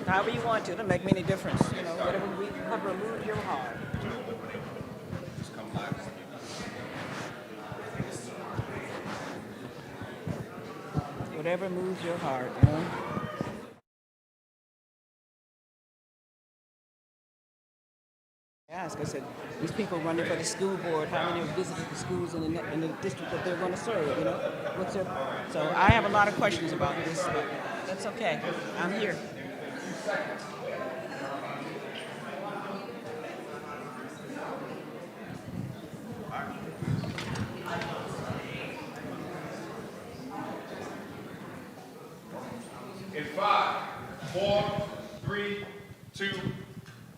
However you want to, it doesn't make me any difference. You know, whatever moves your heart. Whatever moves your heart, you know. Ask, I said, these people running for the school board, how many have visited the schools in the district that they're going to serve, you know? What's their, so I have a lot of questions about this, but that's okay. I'm here. In 5, 4, 3, 2,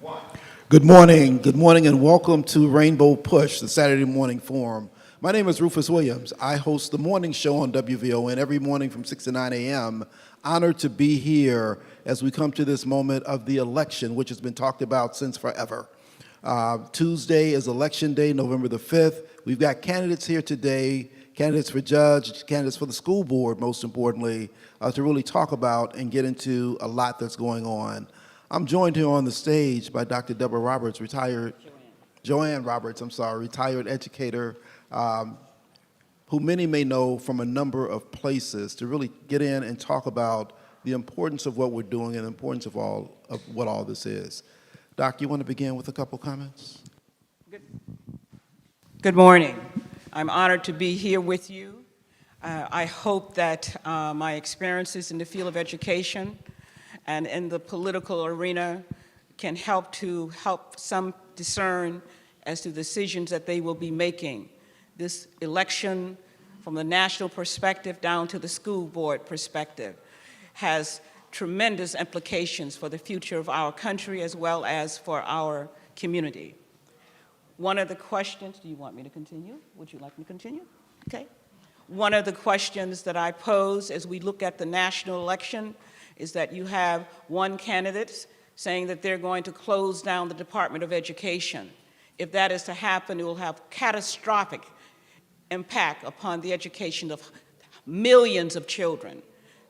1. Good morning, and welcome to Rainbow Push, the Saturday morning forum. My name is Rufus Williams. I host the morning show on WVON every morning from 6 to 9 a.m. Honored to be here as we come to this moment of the election, which has been talked about since forever. Tuesday is Election Day, November the 5th. We've got candidates here today, candidates for judge, candidates for the school board, most importantly, to really talk about and get into a lot that's going on. I'm joined here on the stage by Dr. Deborah Roberts, Joanne Roberts, retired educator, who many may know from a number of places, to really get in and talk about the importance of what we're doing and the importance of what all this is. Doc, you want to begin with a couple comments? Good morning. I'm honored to be here with you. I hope that my experiences in the field of education and in the political arena can help some discern as to decisions that they will be making. This election, from the national perspective down to the school board perspective, has tremendous implications for the future of our country as well as for our community. One of the questions, do you want me to continue? Would you like me to continue? Okay. One of the questions that I pose as we look at the national election is that you have one candidate saying that they're going to close down the Department of Education. If that is to happen, it will have catastrophic impact upon the education of millions of children,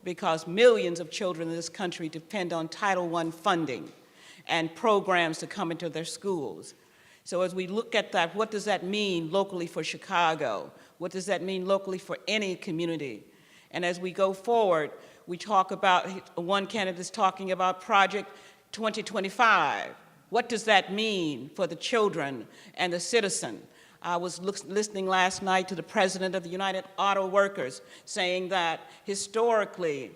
because millions of children in this country depend on Title I funding and programs to come into their schools. So as we look at that, what does that mean locally for Chicago? What does that mean locally for any community? And as we go forward, we talk about, one candidate is talking about Project 2025. What does that mean for the children and the citizen? I was listening last night to the president of the United Auto Workers saying that historically,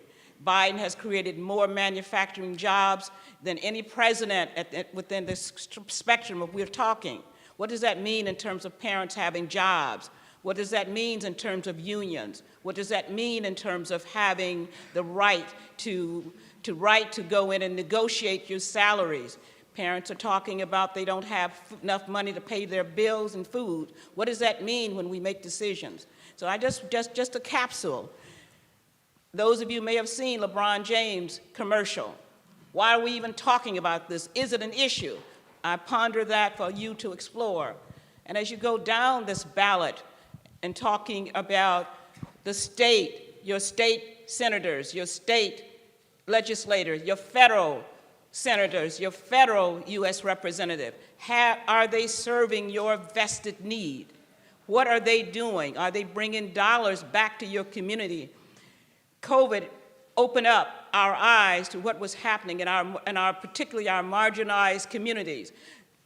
Biden has created more manufacturing jobs than any president within this spectrum of we're talking. What does that mean in terms of parents having jobs? What does that mean in terms of unions? What does that mean in terms of having the right to go in and negotiate your salaries? Parents are talking about they don't have enough money to pay their bills and food. What does that mean when we make decisions? So I just a capsule. Those of you may have seen LeBron James commercial. Why are we even talking about this? Is it an issue? I ponder that for you to explore. And as you go down this ballot and talking about the state, your state senators, your state legislators, your federal senators, your federal U.S. representative, are they serving your vested need? What are they doing? Are they bringing dollars back to your community? COVID opened up our eyes to what was happening in our particularly our marginalized communities.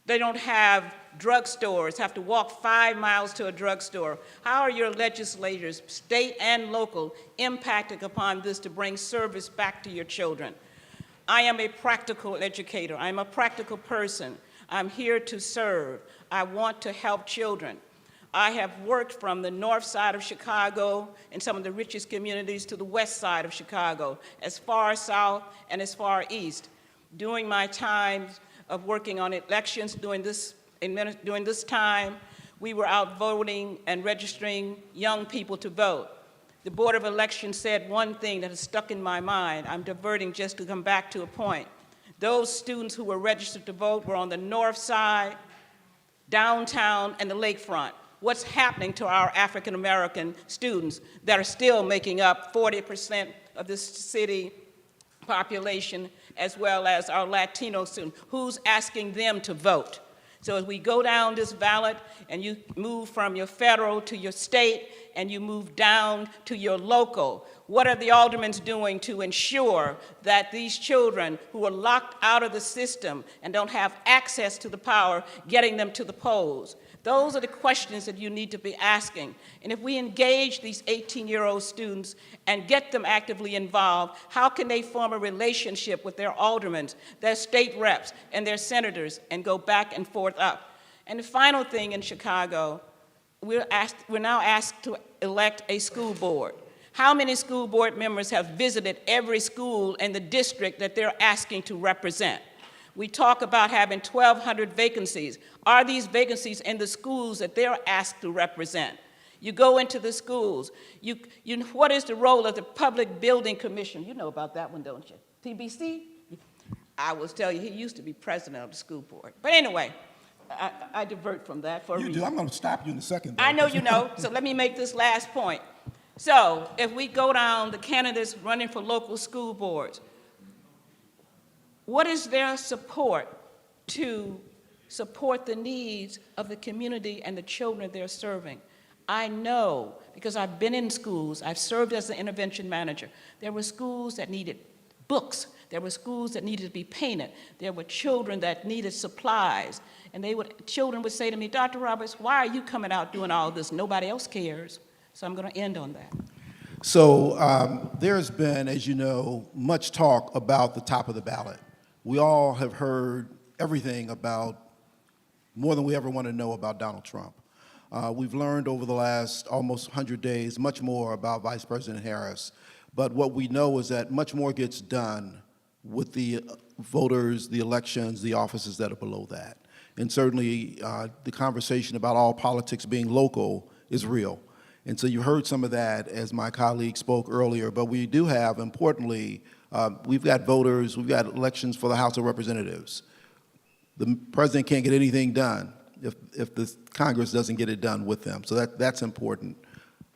They don't have drugstores, have to walk 5 miles to a drugstore. How are your legislators, state and local, impacting upon this to bring service back to your children? I am a practical educator. I'm a practical person. I'm here to serve. I want to help children. I have worked from the north side of Chicago in some of the richest communities to the west side of Chicago, as far south and as far east. During my time of working on elections during this time, we were out voting and registering young people to vote. The Board of Elections said one thing that has stuck in my mind. I'm diverting just to come back to a point. Those students who were registered to vote were on the north side, downtown, and the lakefront. What's happening to our African American students that are still making up 40% of this city, population as well as our Latino students. Who's asking them to vote? So as we go down this ballot and you move from your federal to your state and you move down to your local, what are the aldermen doing to ensure that these children who are locked out of the system and don't have access to the power, getting them to the polls? Those are the questions that you need to be asking. And if we engage these 18-year-old students and get them actively involved, how can they form a relationship with their aldermen, their state reps, and their senators, and go back and forth up? And the final thing in Chicago, we're now asked to elect a school board. How many school board members have visited every school in the district that they're asking to represent? We talk about having 1,200 vacancies. Are these vacancies in the schools that they're asked to represent? You go into the schools. What is the role of the Public Building Commission? You know about that one, don't you? PBC? I will tell you, he used to be president of the school board. But anyway, I divert from that for a reason. I'm going to stop you in a second, though. I know you know, so let me make this last point. So if we go down the candidates running for local school boards, what is their support to support the needs of the community and the children they're serving? I know, because I've been in schools, I've served as an intervention manager. There were schools that needed books. There were schools that needed to be painted. There were children that needed supplies. And children would say to me, Dr. Roberts, why are you coming out doing all this? Nobody else cares. So I'm going to end on that. So there's been, as you know, much talk about the top of the ballot. We all have heard everything about, more than we ever want to know about Donald Trump. We've learned over the last almost 100 days much more about Vice President Harris. But what we know is that much more gets done with the voters, the elections, the offices that are below that. And certainly the conversation about all politics being local is real. And so you heard some of that as my colleague spoke earlier, but we do have, importantly, we've got voters, we've got elections for the House of Representatives. The president can't get anything done if the Congress doesn't get it done with them, so that's important.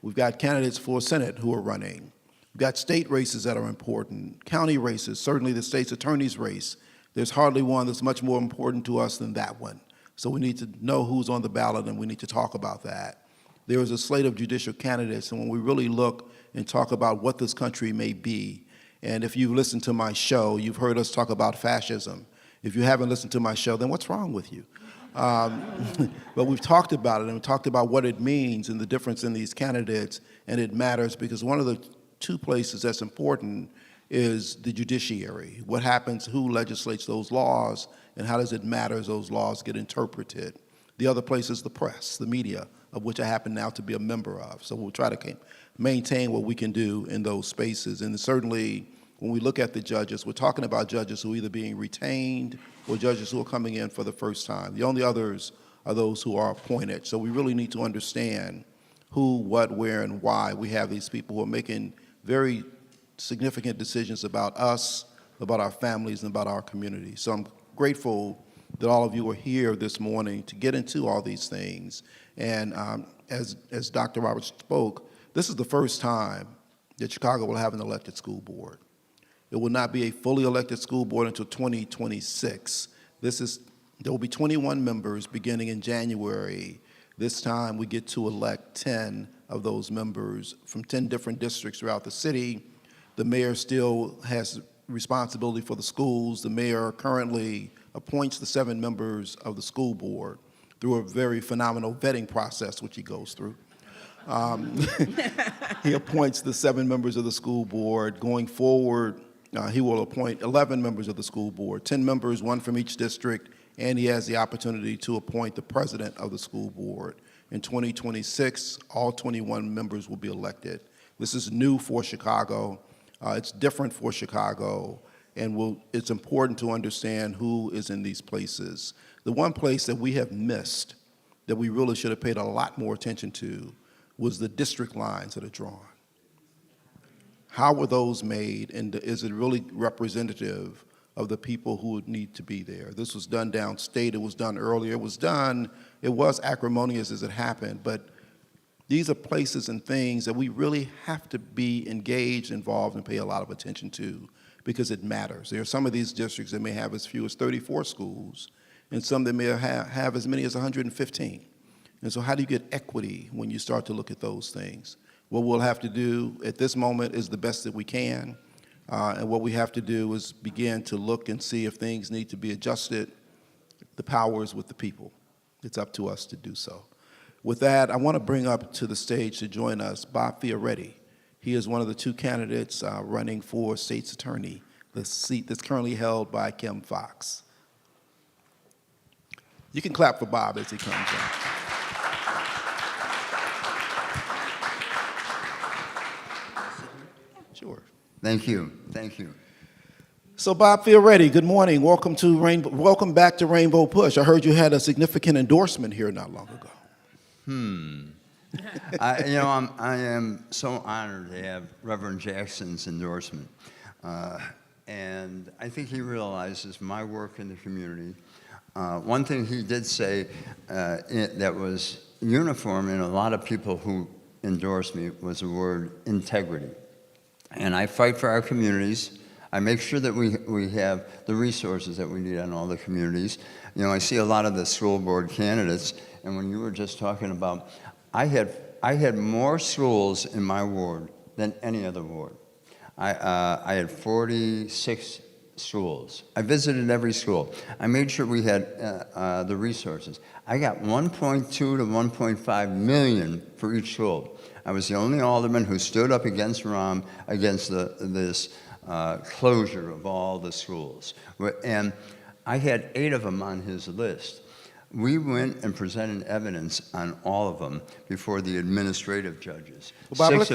We've got candidates for Senate who are running. We've got state races that are important, county races, certainly the state's attorney's race. There's hardly one that's much more important to us than that one. So we need to know who's on the ballot and we need to talk about that. There is a slate of judicial candidates, and when we really look and talk about what this country may be, and if you've listened to my show, you've heard us talk about fascism. If you haven't listened to my show, then what's wrong with you? But we've talked about it, and we've talked about what it means and the difference in these candidates, and it matters because one of the two places that's important is the judiciary. What happens, who legislates those laws, and how does it matter as those laws get interpreted? The other place is the press, the media, of which I happen now to be a member of. So we'll try to maintain what we can do in those spaces. And certainly, when we look at the judges, we're talking about judges who are either being retained or judges who are coming in for the first time. The only others are those who are appointed. So we really need to understand who, what, where, and why we have these people who are making very significant decisions about us, about our families, and about our community. So I'm grateful that all of you are here this morning to get into all these things. And as Dr. Roberts spoke, this is the first time that Chicago will have an elected school board. It will not be a fully elected school board until 2026. There will be 21 members beginning in January. This time we get to elect 10 of those members from 10 different districts throughout the city. The mayor still has responsibility for the schools. The mayor currently appoints the 7 members of the school board through a very phenomenal vetting process, which he goes through. He appoints the 7 members of the school board. Going forward, he will appoint 11 members of the school board, 10 members, 1 from each district, and he has the opportunity to appoint the president of the school board. In 2026, all 21 members will be elected. This is new for Chicago. It's different for Chicago, and it's important to understand who is in these places. The one place that we have missed that we really should have paid a lot more attention to was the district lines that are drawn. How were those made, and is it really representative of the people who would need to be there? This was done downstate, it was done earlier, it was acrimonious as it happened, but these are places and things that we really have to be engaged, involved, and pay a lot of attention to, because it matters. There are some of these districts that may have as few as 34 schools, and some that may have as many as 115. And so how do you get equity when you start to look at those things? What we'll have to do at this moment is the best that we can, and what we have to do is begin to look and see if things need to be adjusted. The power is with the people. It's up to us to do so. With that, I want to bring up to the stage to join us Bob Fioretti. He is one of the two candidates running for state's attorney, the seat that's currently held by Kim Foxx. You can clap for Bob as he comes up. Sure. Thank you. Thank you. So Bob Fioretti, good morning. Welcome back to Rainbow Push. I heard you had a significant endorsement here not long ago. I am so honored to have Reverend Jackson's endorsement. And I think he realizes my work in the community. One thing he did say that was uniform in a lot of people who endorsed me was the word integrity. And I fight for our communities. I make sure that we have the resources that we need in all the communities. You know, I see a lot of the school board candidates, and when you were just talking about, I had more schools in my ward than any other ward. I had 46 schools. I visited every school. I made sure we had the resources. I got 1.2 to 1.5 million for each school. I was the only alderman who stood up against Rahm, against this closure of all the schools. And I had 8 of them on his list. We went and presented evidence on all of them before the administrative judges. Well, Bob,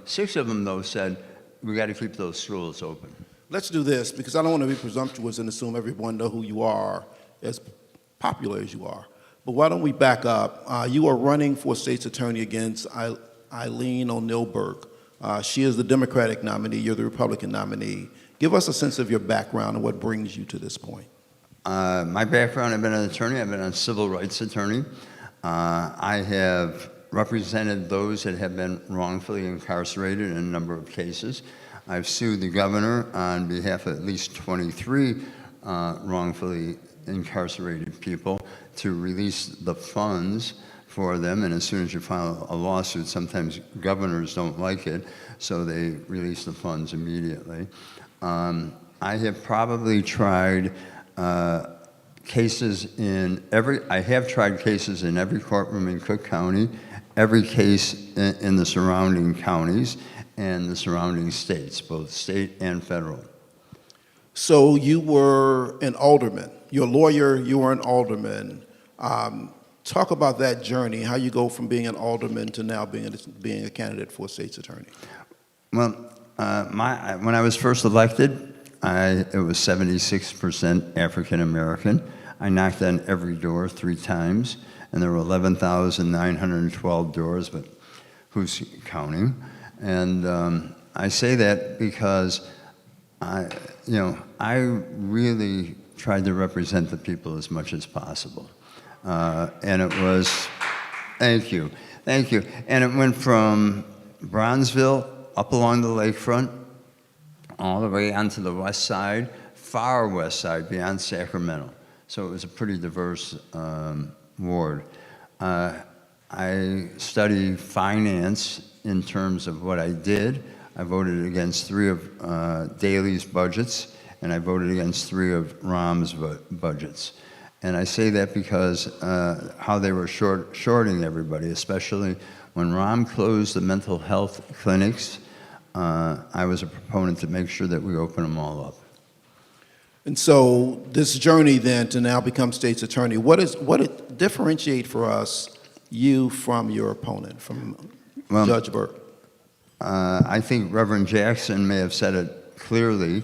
Six of them, though, said, we got to keep those schools open. Let's do this, because I don't want to be presumptuous and assume everyone know who you are, as popular as you are. But why don't we back up? You are running for state's attorney against Eileen O'Neill Burke. She is the Democratic nominee. You're the Republican nominee. Give us a sense of your background and what brings you to this point. My background, I've been an attorney. I've been a civil rights attorney. I have represented those that have been wrongfully incarcerated in a number of cases. I've sued the governor on behalf of at least 23 wrongfully incarcerated people to release the funds for them, and as soon as you file a lawsuit, sometimes governors don't like it, so they release the funds immediately. I have probably tried cases in every courtroom in Cook County, every case in the surrounding counties and the surrounding states, both state and federal. So you were an alderman. You're a lawyer, you were an alderman. Talk about that journey, how you go from being an alderman to now being a candidate for state's attorney. Well, when I was first elected, it was 76% African American. I knocked on every door 3 times, and there were 11,912 doors, but who's counting? And I say that because I really tried to represent the people as much as possible. And it was, thank you. And it went from Bronzeville up along the lakefront, all the way onto the west side, far west side, beyond Sacramento. So it was a pretty diverse ward. I studied finance in terms of what I did. I voted against 3 of Daley's budgets, and I voted against 3 of Rahm's budgets. And I say that because how they were shorting everybody, especially when Rahm closed the mental health clinics, I was a proponent to make sure that we open them all up. And so this journey then to now become state's attorney, what it differentiate for us you from your opponent, from Judge Burke? I think Reverend Jackson may have said it clearly.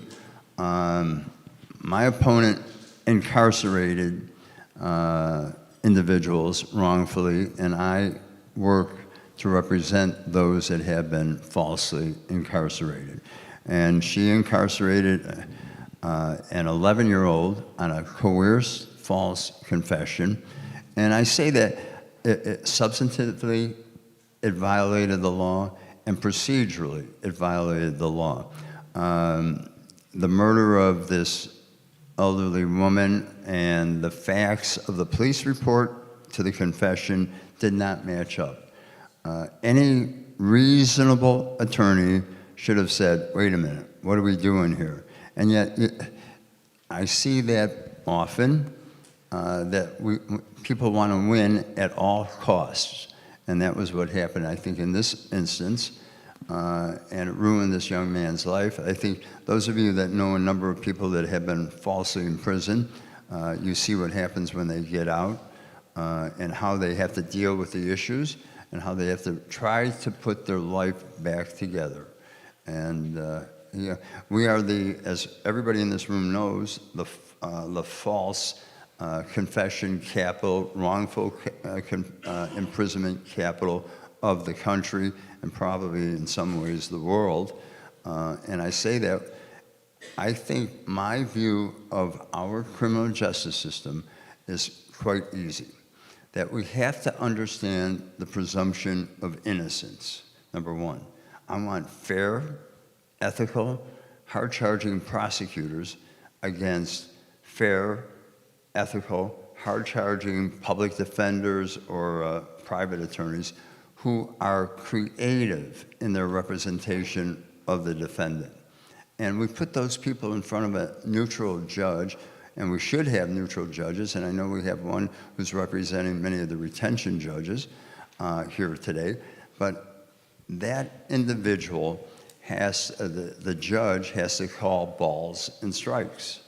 My opponent incarcerated individuals wrongfully, and I work to represent those that have been falsely incarcerated. And she incarcerated an 11-year-old on a coerced false confession. And I say that substantively it violated the law, and procedurally it violated the law. the murder of this elderly woman and the facts of the police report to the confession did not match up. Any reasonable attorney should have said, wait a minute, what are we doing here? And yet, I see that often, that people want to win at all costs. And that was what happened, I think, in this instance. And it ruined this young man's life. I think those of you that know a number of people that have been falsely imprisoned, you see what happens when they get out, and how they have to deal with the issues, and how they have to try to put their life back together. And yeah, we are as everybody in this room knows, the false confession capital, wrongful imprisonment capital of the country, and probably in some ways the world. And I say that, I think my view of our criminal justice system is quite easy. That we have to understand the presumption of innocence, number one. I want fair, ethical, hard-charging prosecutors against fair, ethical, hard-charging public defenders or private attorneys who are creative in their representation of the defendant. And we put those people in front of a neutral judge, and we should have neutral judges, and I know we have one who's representing many of the retention judges here today, but that individual the judge has to call balls and strikes.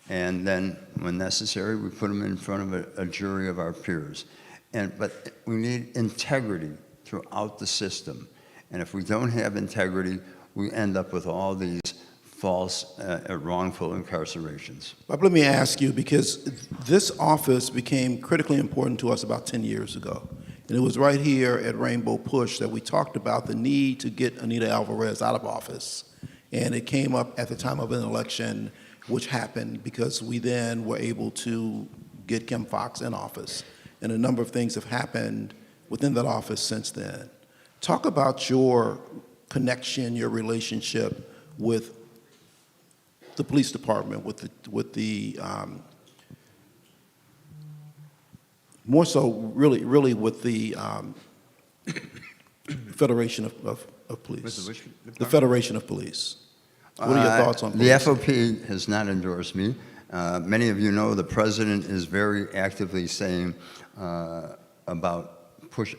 And then, when necessary, we put them in front of a jury of our peers. But we need integrity throughout the system. And if we don't have integrity, we end up with all these false, wrongful incarcerations. Bob, let me ask you, because this office became critically important to us about 10 years ago. And it was right here at Rainbow Push that we talked about the need to get Anita Alvarez out of office. And it came up at the time of an election, which happened because we then were able to get Kim Foxx in office. And a number of things have happened within that office since then. Talk about your connection, your relationship with the police department, with the more so really with the Federation of Police. With the which The department? Federation of Police. What are your thoughts on The police? FOP has not endorsed me. Many of you know the president is very actively saying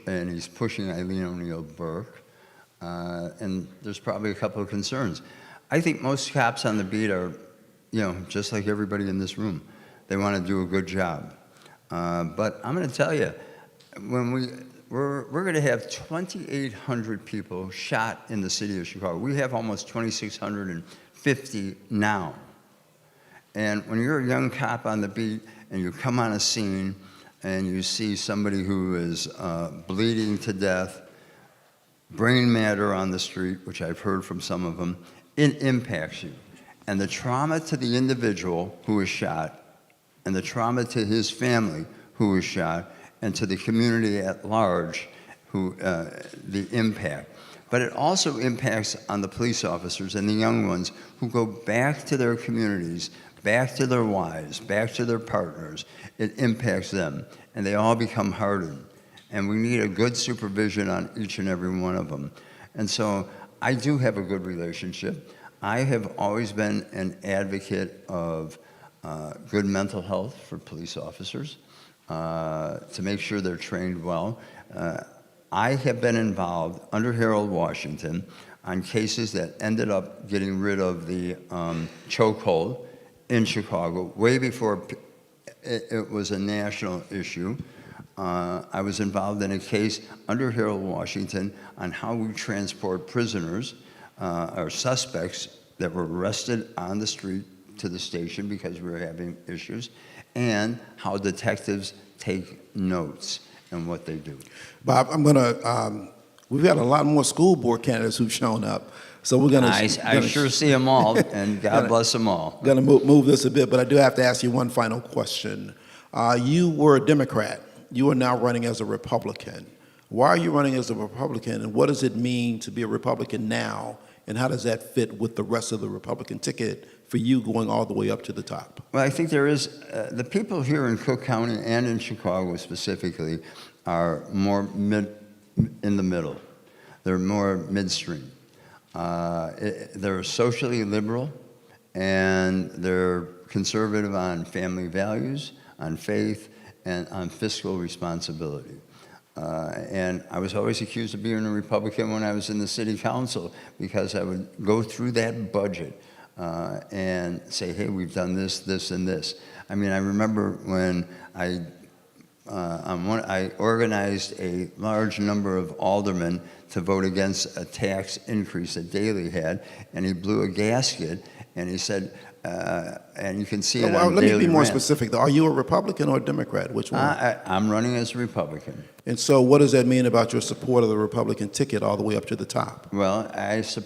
and he's pushing Eileen O'Neill Burke, and there's probably a couple of concerns. I think most cops on the beat are, just like everybody in this room. They want to do a good job. But I'm going to tell you, when we're going to have 2,800 people shot in the city of Chicago. We have almost 2,650 now. And when you're a young cop on the beat and you come on a scene and you see somebody who is bleeding to death, brain matter on the street, which I've heard from some of them, it impacts you. And the trauma to the individual who was shot, and the trauma to his family who was shot, and to the community at large, the impact. But it also impacts on the police officers and the young ones who go back to their communities, back to their wives, back to their partners. It impacts them, and they all become hardened. And we need a good supervision on each and every one of them. And so I do have a good relationship. I have always been an advocate of good mental health for police officers, to make sure they're trained well. I have been involved under Harold Washington on cases that ended up getting rid of the chokehold in Chicago way before it was a national issue. I was involved in a case under Harold Washington on how we transport prisoners or suspects that were arrested on the street to the station because we were having issues, and how detectives take notes and what they do. Bob, we've got a lot more school board candidates who've shown up, so we're going to... I sure see them all, and God bless them all. Going to move this a bit, but I do have to ask you one final question. You were a Democrat. You are now running as a Republican. Why are you running as a Republican, and what does it mean to be a Republican now and how does that fit with the rest of the Republican ticket for you going all the way up to the top? Well, I think there is, the people here in Cook County and in Chicago specifically are more in the middle. They're more midstream. They're socially liberal, and they're conservative on family values, on faith, and on fiscal responsibility. And I was always accused of being a Republican when I was in the city council because I would go through that budget and say, hey, we've done this, this, and this. I mean, I remember when I organized a large number of aldermen to vote against a tax increase that Daley had, and he blew a gasket, and he said, and you can see it on Let me Daily be more Rant. specific, though. Are you a Republican or a Democrat? Which one? I'm running as a Republican. And so what does that mean about your support of the Republican ticket all the way up to the top? Well, as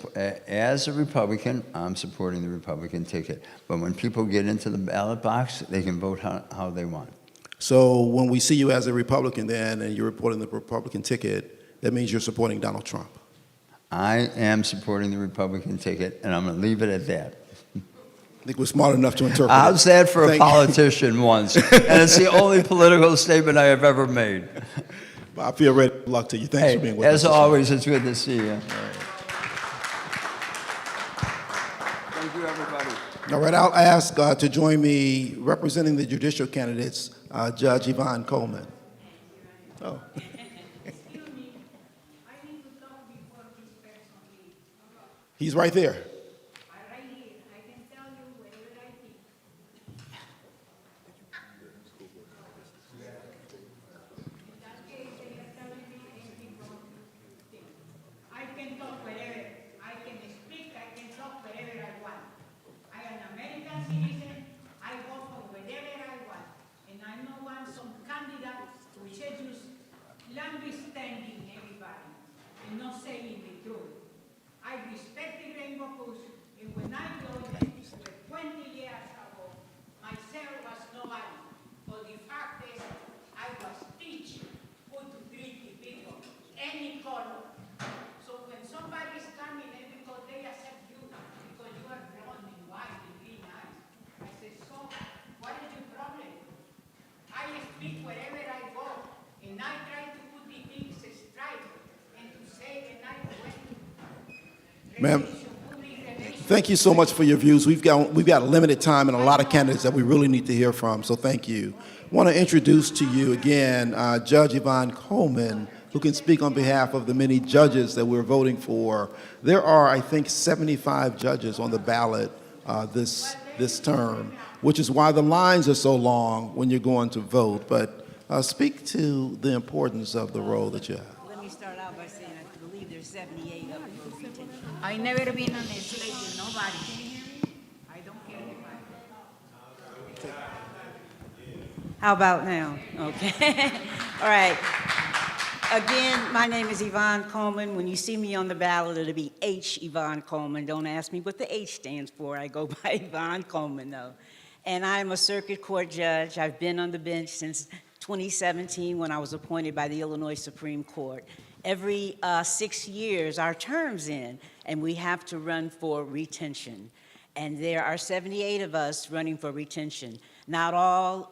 a Republican, I'm supporting the Republican ticket. But when people get into the ballot box, they can vote how they want. So when we see you as a Republican then and you're reporting the Republican ticket, that means you're supporting Donald Trump. I am supporting the Republican ticket, and I'm going to leave it at that. I think we're smart enough to interpret How's it. that for a Thank- politician once? And it's the only political statement I have ever made. I feel ready. Good luck to you. Thanks for being Hey, with us. as this always, it's good to see you. Thank you, everybody. morning. All right, I'll ask to join me representing the judicial candidates, Judge Yvonne Coleman. Oh. Excuse me, I need to talk before this person leaves. He's right there. Right here, I can tell you whatever I think. In that case, they are telling me anything wrong thing. I can talk wherever, I can speak, I can talk wherever I want. I am an American citizen, I go for wherever I want. And I don't want some candidate which is just long-standing everybody and not saying the truth. I respect the Rainbow Push, and when I joined it 20 years ago, myself was nobody. But the fact is, I was teaching who to treat the people, any color. So when somebody is coming in because they accept you, because you are blonde and white and green eyes, I say, so what is your problem? I speak wherever I go, and I try to put the things straight and to say, and I went. Ma'am, thank you so much for your views. We've got limited time and a lot of candidates that we really need to hear from, so thank you. I want to introduce to you again Judge Yvonne Coleman, who can speak on behalf of the many judges that we're voting for. There are, I think, 75 judges on the ballot this term, which is why the lines are so long when you're going to vote. But speak to the importance of the role that you have. Let me start out by saying I believe there's 78 up for retention. I never been on a slave with nobody. I don't care if How about now? Okay. All right. Again, my name is Yvonne Coleman. When you see me on the ballot, it'll be H. Yvonne Coleman. Don't ask me what the H stands for. I go by Yvonne Coleman, though. And I'm a circuit court judge. I've been on the bench since 2017 when I was appointed by the Illinois Supreme Court. Every 6 years, our term's in, and we have to run for retention. And there are 78 of us running for retention. Not all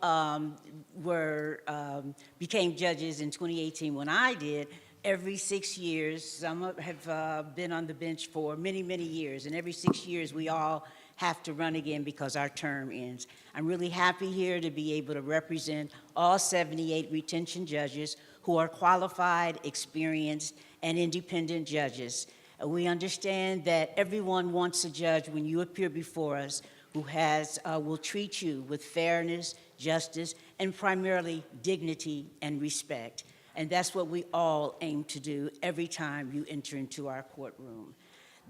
became judges in 2018 when I did. Every 6 years, some have been on the bench for many, many years. And every 6 years, we all have to run again because our term ends. I'm really happy here to be able to represent all 78 retention judges who are qualified, experienced, and independent judges. We understand that everyone wants a judge when you appear before us who will treat you with fairness, justice, and primarily dignity and respect. And that's what we all aim to do every time you enter into our courtroom.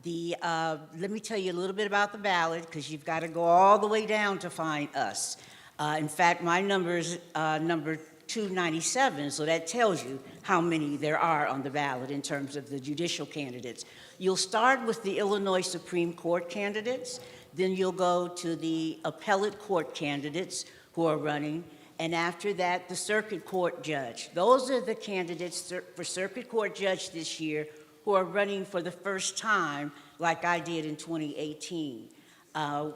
Let me tell you a little bit about the ballot, because you've got to go all the way down to find us. In fact, my number is number 297, so that tells you how many there are on the ballot in terms of the judicial candidates. You'll start with the Illinois Supreme Court candidates, then you'll go to the appellate court candidates who are running, and after that, the circuit court judge. Those are the candidates for circuit court judge this year who are running for the first time like I did in 2018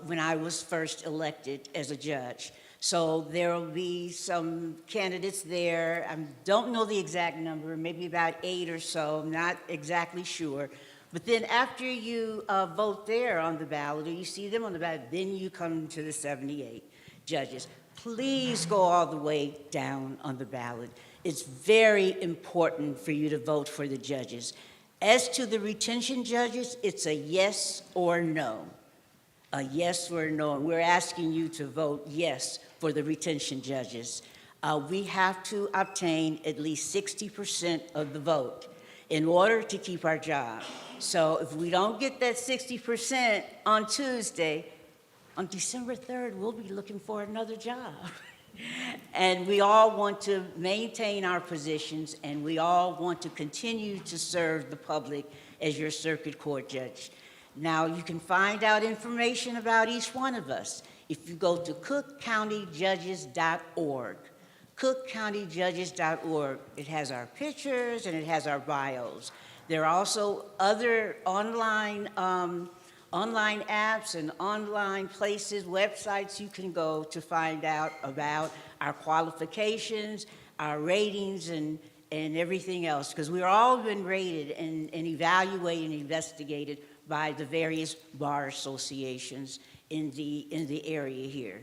when I was first elected as a judge. So there will be some candidates there. I don't know the exact number, maybe about 8 or so, I'm not exactly sure. But then after you vote there on the ballot, or you see them on the ballot, then you come to the 78 judges. Please go all the way down on the ballot. It's very important for you to vote for the judges. As to the retention judges, it's a yes or no. A yes or no. And we're asking you to vote yes for the retention judges. We have to obtain at least 60% of the vote in order to keep our job. So if we don't get that 60% on Tuesday, on December 3rd, we'll be looking for another job. And we all want to maintain our positions, and we all want to continue to serve the public as your circuit court judge. Now, you can find out information about each one of us if you go to cookcountyjudges.org. cookcountyjudges.org. It has our pictures and it has our bios. There are also other online apps and online places, websites you can go to find out about our qualifications, our ratings, and everything else, because we're all been rated and evaluated and investigated by the various bar associations in the area here.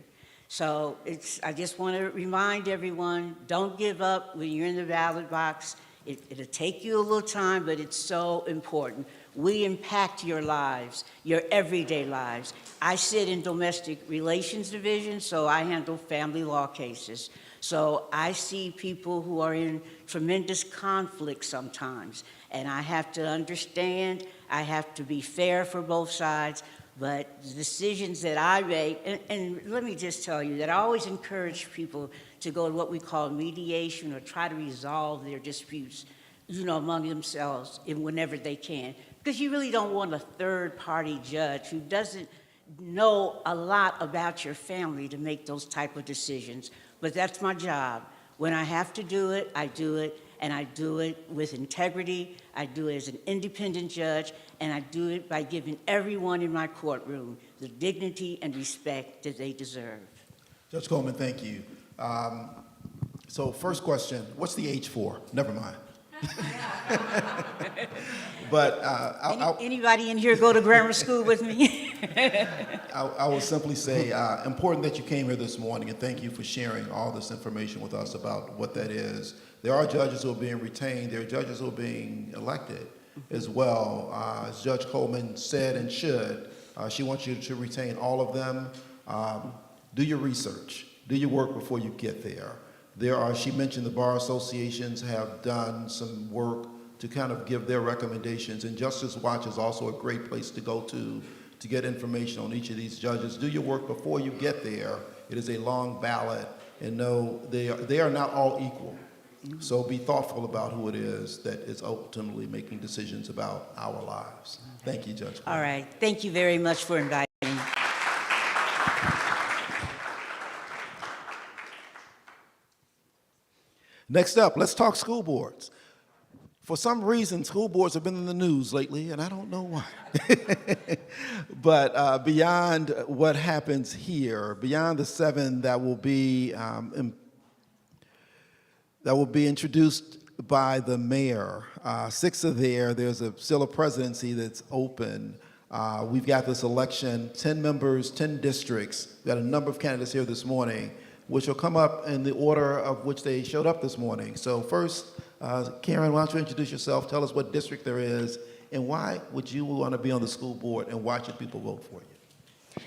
So I just want to remind everyone, don't give up when you're in the ballot box. It'll take you a little time, but it's so important. We impact your lives, your everyday lives. I sit in domestic relations division, so I handle family law cases. So I see people who are in tremendous conflict sometimes, and I have to understand, I have to be fair for both sides, but the decisions that I make, and let me just tell you that I always encourage people to go to what we call mediation or try to resolve their disputes, among themselves whenever they can. Because you really don't want a third-party judge who doesn't know a lot about your family to make those type of decisions. But that's my job. When I have to do it, I do it, and I do it with integrity. I do it as an independent judge, and I do it by giving everyone in my courtroom the dignity and respect that they deserve. Judge Coleman, thank you. So first question, what's the age for? Never mind. But Anybody in here go to grammar school with me? I will simply say, important that you came here this morning, and thank you for sharing all this information with us about what that is. There are judges who are being retained. There are judges who are being elected as well. As Judge Coleman said and should, she wants you to retain all of them. Do your research. Do your work before you get there. She mentioned the bar associations have done some work to kind of give their recommendations, and Justice Watch is also a great place to go to get information on each of these judges. Do your work before you get there. It is a long ballot, and no, they are not all equal. So be thoughtful about who it is that is ultimately making decisions about our lives. Thank you, Judge. All right. Thank you very much for inviting me. Next up, let's talk school boards. For some reason, school boards have been in the news lately, and I don't know why. But beyond what happens here, beyond the 7 that will be introduced by the mayor, 6 are there. There's still a presidency that's open. We've got this election, 10 members, 10 districts. We've got a number of candidates here this morning, which will come up in the order of which they showed up this morning. So first, Karen, why don't you introduce yourself, tell us what district there is, and why would you want to be on the school board, and why should people vote for you?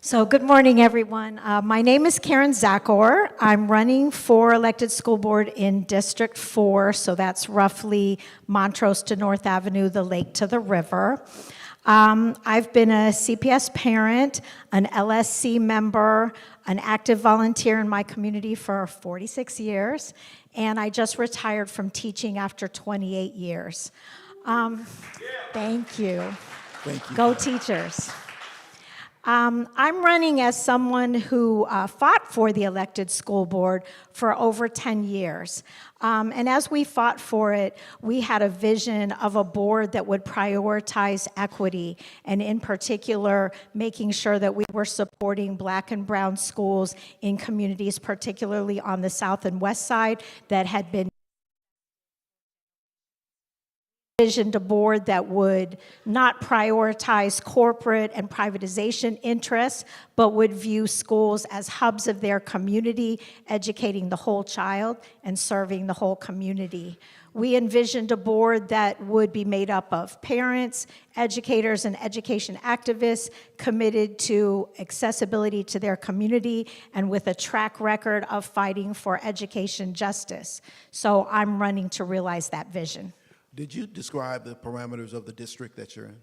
So good morning, everyone. My name is Karen Zachor. I'm running for elected school board in District 4, so that's roughly Montrose to North Avenue, the lake to the river. I've been a CPS parent, an LSC member, an active volunteer in my community for 46 years, and I just retired from teaching after 28 years. Thank you. Thank you. Go teachers. I'm running as someone who fought for the elected school board for over 10 years. And as we fought for it, we had a vision of a board that would prioritize equity, and in particular, making sure that we were supporting Black and brown schools in communities, particularly on the South and West Side, that had been envisioned a board that would not prioritize corporate and privatization interests, but would view schools as hubs of their community, educating the whole child and serving the whole community. We envisioned a board that would be made up of parents, educators, and education activists committed to accessibility to their community and with a track record of fighting for education justice. So I'm running to realize that vision. Did you describe the parameters of the district that you're in?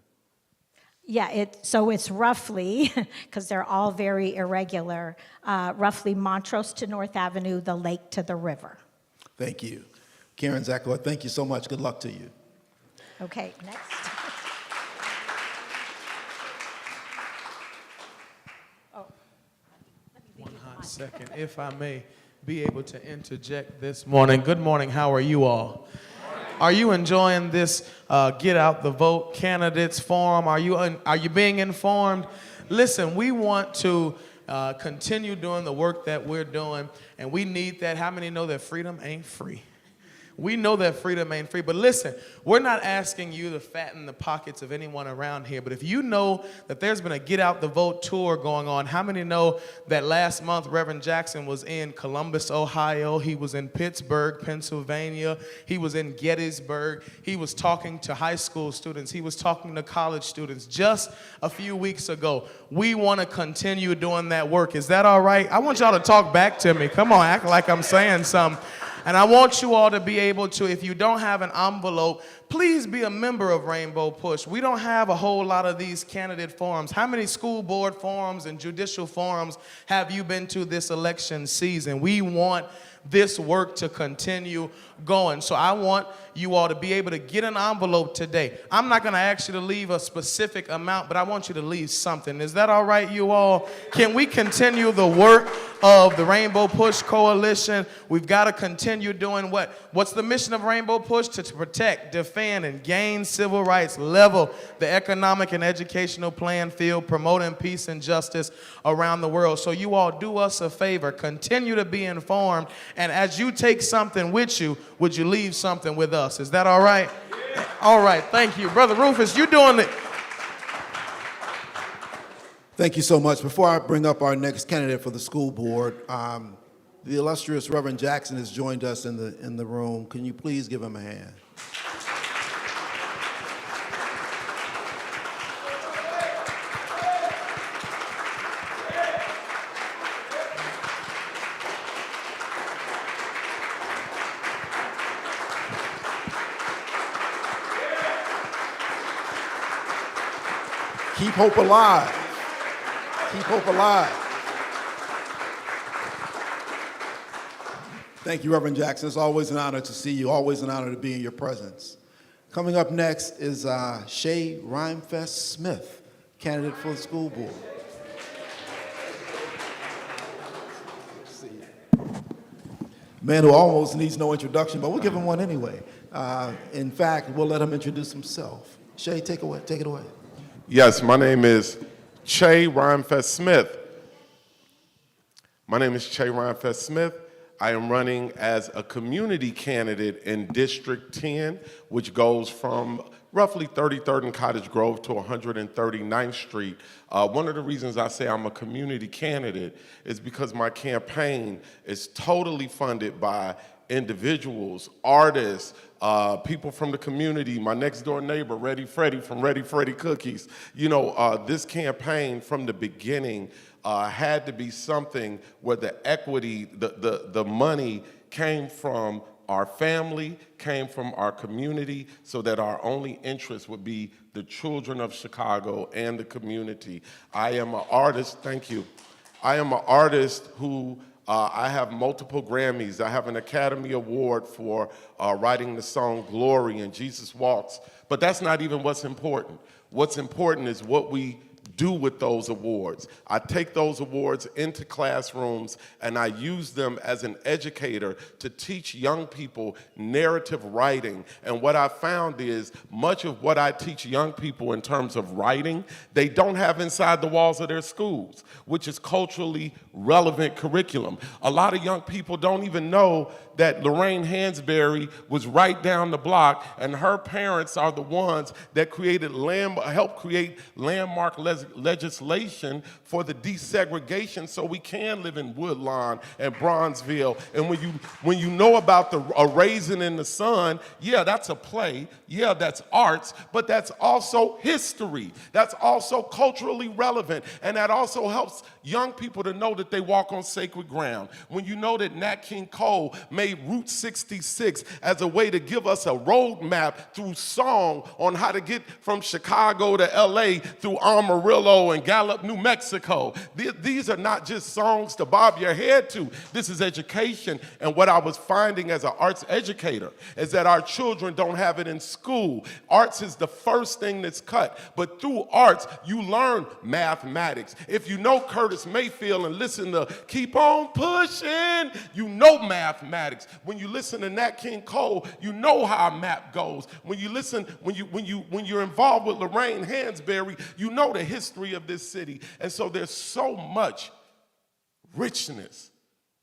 Yeah, so it's roughly, because they're all very irregular, roughly Montrose to North Avenue, the lake to the river. Thank you. Karen Zachor, thank you so much. Good luck to you. Okay, next. One hot second, if I may be able to interject this morning. Good morning, how are you all? Are you enjoying this Get Out the Vote candidates forum? Are you being informed? Listen, we want to continue doing the work that we're doing, and we need that. How many know that freedom ain't free? We know that freedom ain't free, but listen, we're not asking you to fatten the pockets of anyone around here, but if you know that there's been a Get Out the Vote tour going on, how many know that last month Reverend Jackson was in Columbus, Ohio, he was in Pittsburgh, Pennsylvania, he was in Gettysburg, he was talking to high school students, he was talking to college students just a few weeks ago. We want to continue doing that work. Is that all right? I want y'all to talk back to me. Come on, act like I'm saying something. And I want you all to be able to, if you don't have an envelope, please be a member of Rainbow Push. We don't have a whole lot of these candidate forums. How many school board forums and judicial forums have you been to this election season? We want this work to continue going. So I want you all to be able to get an envelope today. I'm not going to ask you to leave a specific amount, but I want you to leave something. Is that all right, you all? Can we continue the work of the Rainbow Push Coalition? We've got to continue doing what? What's the mission of Rainbow Push? To protect, defend, and gain civil rights, level the economic and educational playing field, promoting peace and justice around the world. So you all do us a favor. Continue to be informed, and as you take something with you, would you leave something with us? Is that all right? Yeah. All right, thank you. Brother Rufus, you're doing it. Thank you so much. Before I bring up our next candidate for the school board, the illustrious Reverend Jackson has joined us in the room. Can you please give him a hand? Keep hope alive. Keep hope alive. Thank you, Reverend Jackson. It's always an honor to see you, always an honor to be in your presence. Coming up next is Shay Rhymefest Smith, candidate for the school board. Man who almost needs no introduction, but we'll give him one anyway. In fact, we'll let him introduce himself. Shay, take it away. Yes, my name is Che Rhymefest Smith. My name is Che Rhymefest Smith. I am running as a community candidate in District 10, which goes from roughly 33rd and Cottage Grove to 139th Street. One of the reasons I say I'm a community candidate is because my campaign is totally funded by individuals, artists, people from the community, my next door neighbor, Ready Freddy from Ready Freddy Cookies. You know, this campaign from the beginning had to be something where the equity, the money came from our family, came from our community, so that our only interest would be the children of Chicago and the community. I am an artist, thank you. I am an artist who I have multiple Grammys. I have an Academy Award for writing the song Glory and Jesus Walks. But that's not even what's important. What's important is what we do with those awards. I take those awards into classrooms and I use them as an educator to teach young people narrative writing. And what I found is much of what I teach young people in terms of writing, they don't have inside the walls of their schools, which is culturally relevant curriculum. A lot of young people don't even know that Lorraine Hansberry was right down the block, and her parents are the ones that helped create landmark legislation for the desegregation so we can live in Woodlawn and Bronzeville. And when you know about A Raisin in the Sun, yeah, that's a play, yeah, that's arts, but that's also history. That's also culturally relevant, and that also helps young people to know that they walk on sacred ground. When you know that Nat King Cole made Route 66 as a way to give us a roadmap through song on how to get from Chicago to LA through Amarillo and Gallup, New Mexico. These are not just songs to bob your head to. This is education. And what I was finding as an arts educator is that our children don't have it in school. Arts is the first thing that's cut. But through arts, you learn mathematics. If you know Curtis Mayfield and listen to Keep On Pushing, you know mathematics. When you listen to Nat King Cole, you know how a map goes. When you're involved with Lorraine Hansberry, you know the history of this city. And so there's so much richness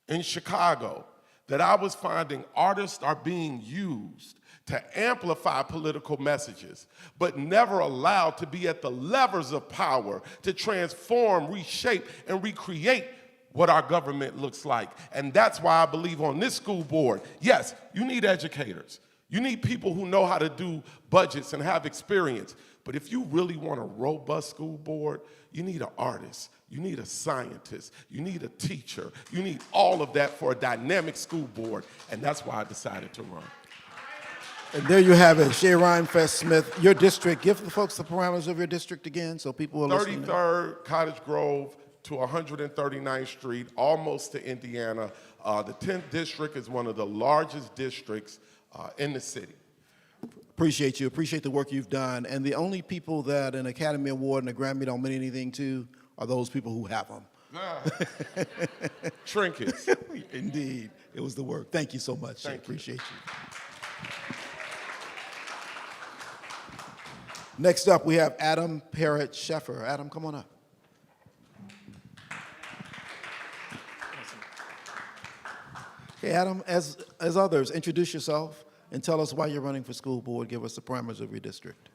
in Chicago that I was finding artists are being used to amplify political messages, but never allowed to be at the levers of power to transform, reshape, and recreate what our government looks like. And that's why I believe on this school board, yes, you need educators. You need people who know how to do budgets and have experience. But if you really want a robust school board, you need an artist, you need a scientist, you need a teacher, you need all of that for a dynamic school board. And that's why I decided to run. And there you have it, Shay Ryan Smith, your district. Give the folks the parameters of your district again so people will listen. 33rd Cottage Grove to 139th Street, almost to Indiana. The 10th district is one of the largest districts in the city. Appreciate you, appreciate the work you've done. And the only people that an Academy Award and a Grammy don't mean anything to are those people who have them. Trinkets. Indeed, it was the work. Thank you so much, Shay. Appreciate you. Next up, we have Adam Parrott-Sheffer. Adam, come on up. Okay, Adam, as others, introduce yourself and tell us why you're running for school board. Give us the parameters of your district.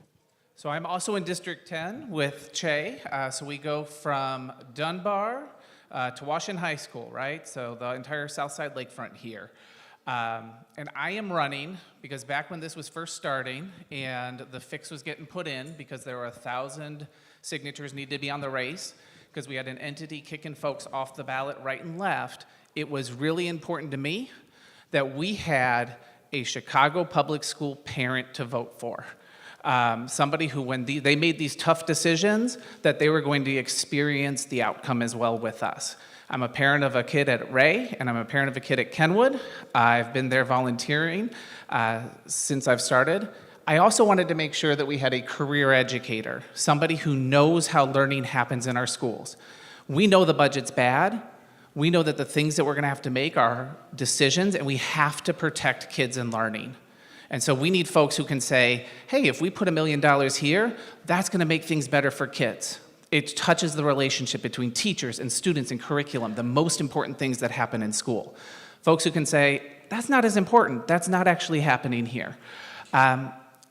So I'm also in District 10 with Che. So we go from Dunbar to Washington High School, right? So the entire South Side Lakefront here. And I am running because back when this was first starting and the fix was getting put in because there were 1,000 signatures needed to be on the race because we had an entity kicking folks off the ballot right and left, it was really important to me that we had a Chicago public school parent to vote for. Somebody who, when they made these tough decisions, that they were going to experience the outcome as well with us. I'm a parent of a kid at Ray, and I'm a parent of a kid at Kenwood. I've been there volunteering since I've started. I also wanted to make sure that we had a career educator, somebody who knows how learning happens in our schools. We know the budget's bad. We know that the things that we're gonna have to make are decisions, and we have to protect kids and learning. And so we need folks who can say, hey, if we put $1 million here, that's gonna make things better for kids. It touches the relationship between teachers and students and curriculum, the most important things that happen in school. Folks who can say, that's not as important, that's not actually happening here.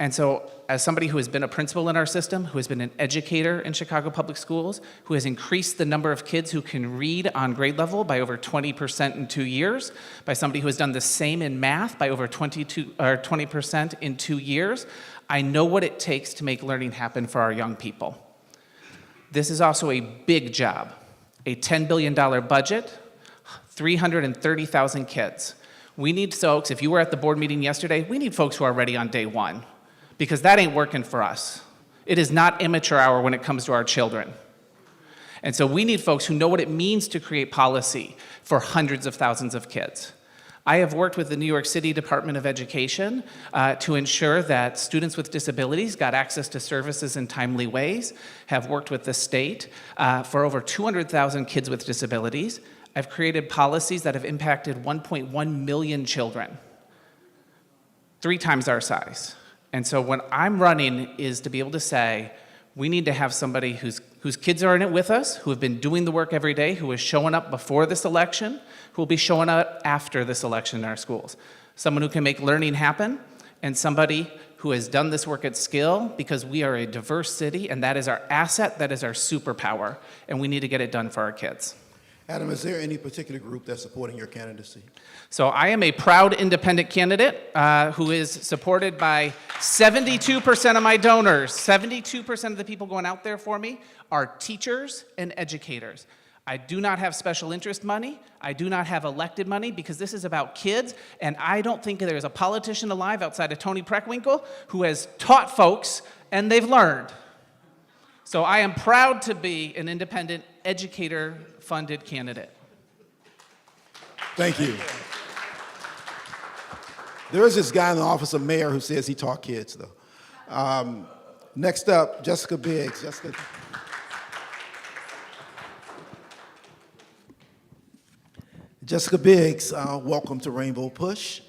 And so as somebody who has been a principal in our system, who has been an educator in Chicago Public Schools, who has increased the number of kids who can read on grade level by over 20% in 2 years, by somebody who has done the same in math by over 20% in 2 years, I know what it takes to make learning happen for our young people. This is also a big job, a $10 billion budget, 330,000 kids. We need folks, if you were at the board meeting yesterday, we need folks who are ready on day one, because that ain't working for us. It is not amateur hour when it comes to our children. And so we need folks who know what it means to create policy for hundreds of thousands of kids. I have worked with the New York City Department of Education to ensure that students with disabilities got access to services in timely ways, have worked with the state for over 200,000 kids with disabilities. I've created policies that have impacted 1.1 million children, 3 times our size. And so when I'm running is to be able to say, we need to have somebody whose kids are in it with us, who have been doing the work every day, who is showing up before this election, who will be showing up after this election in our schools. Someone who can make learning happen, and somebody who has done this work at scale, because we are a diverse city, and that is our asset, that is our superpower, and we need to get it done for our kids. Adam, is there any particular group that's supporting your candidacy? So I am a proud independent candidate who is supported by 72% of my donors. 72% of the people going out there for me are teachers and educators. I do not have special interest money. I do not have elected money because this is about kids, and I don't think there's a politician alive outside of Tony Preckwinkle who has taught folks and they've learned. So I am proud to be an independent educator-funded candidate. Thank you. There is this guy in the office of mayor who says he taught kids, though. Next up, Jessica Biggs. Jessica Biggs, welcome to Rainbow Push.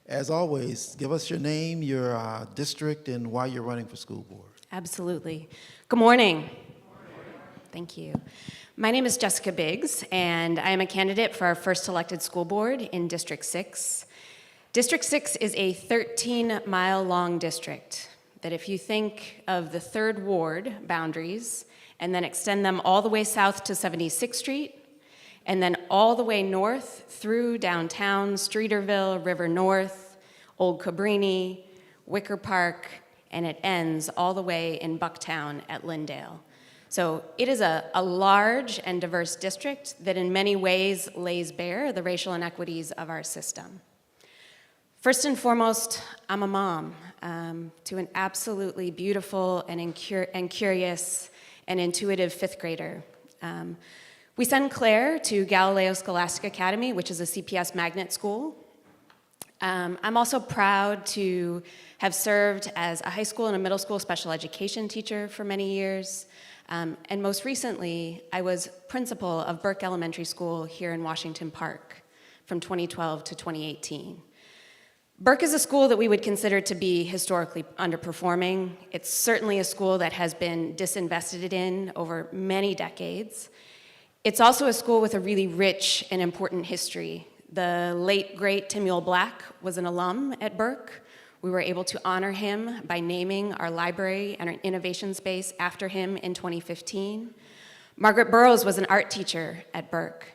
As always, give us your name, your district, and why you're running for school board. Absolutely. Good morning. Thank you. My name is Jessica Biggs, and I am a candidate for our first elected school board in District 6. District 6 is a 13-mile-long district that if you think of the 3rd Ward boundaries and then extend them all the way south to 76th Street, and then all the way north through downtown, Streeterville, River North, Old Cabrini, Wicker Park, and it ends all the way in Bucktown at Lyndale. So it is a large and diverse district that in many ways lays bare the racial inequities of our system. First and foremost, I'm a mom to an absolutely beautiful and curious and intuitive 5th grader. We send Claire to Galileo Scholastic Academy, which is a CPS magnet school. I'm also proud to have served as a high school and a middle school special education teacher for many years. And most recently, I was principal of Burke Elementary School here in Washington Park from 2012 to 2018. Burke is a school that we would consider to be historically underperforming. It's certainly a school that has been disinvested in over many decades. It's also a school with a really rich and important history. The late, great Timuel Black was an alum at Burke. We were able to honor him by naming our library and our innovation space after him in 2015. Margaret Burroughs was an art teacher at Burke.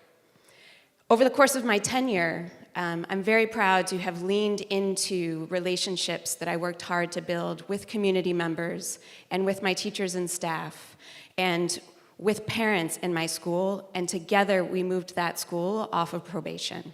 Over the course of my tenure, I'm very proud to have leaned into relationships that I worked hard to build with community members and with my teachers and staff, and with parents in my school, and together we moved that school off of probation.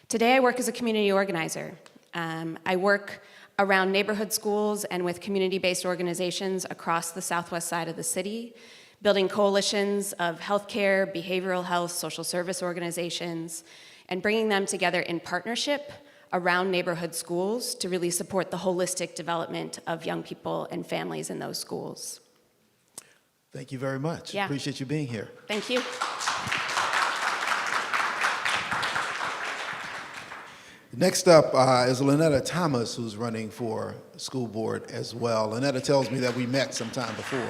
Today I work as a community organizer. I work around neighborhood schools and with community-based organizations across the southwest side of the city, building coalitions of healthcare, behavioral health, social service organizations, and bringing them together in partnership around neighborhood schools to really support the holistic development of young people and families in those schools. Thank you very much. Yeah. Appreciate you being here. Thank you. Next up is Lynetta Thomas, who's running for school board as well. Lynetta tells me that we met sometime before.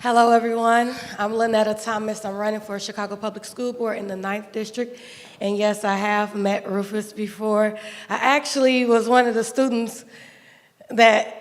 Hello, everyone. I'm Lynetta Thomas. I'm running for Chicago Public School Board in the 9th District. And yes, I have met Rufus before. I actually was one of the students that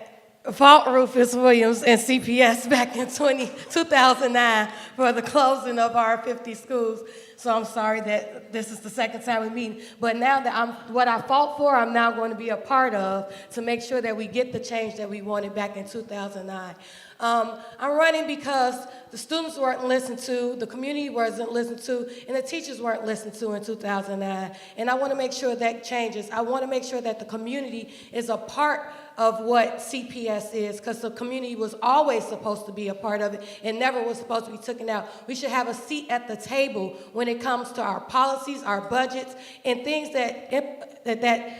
fought Rufus Williams and CPS back in 2009 for the closing of our 50 schools. So I'm sorry that this is the second time we meet. But now that what I fought for, I'm now going to be a part of to make sure that we get the change that we wanted back in 2009. I'm running because the students weren't listened to, the community wasn't listened to, and the teachers weren't listened to in 2009. And I want to make sure that changes. I want to make sure that the community is a part of what CPS is, because the community was always supposed to be a part of it and never was supposed to be taken out. We should have a seat at the table when it comes to our policies, our budgets, and things that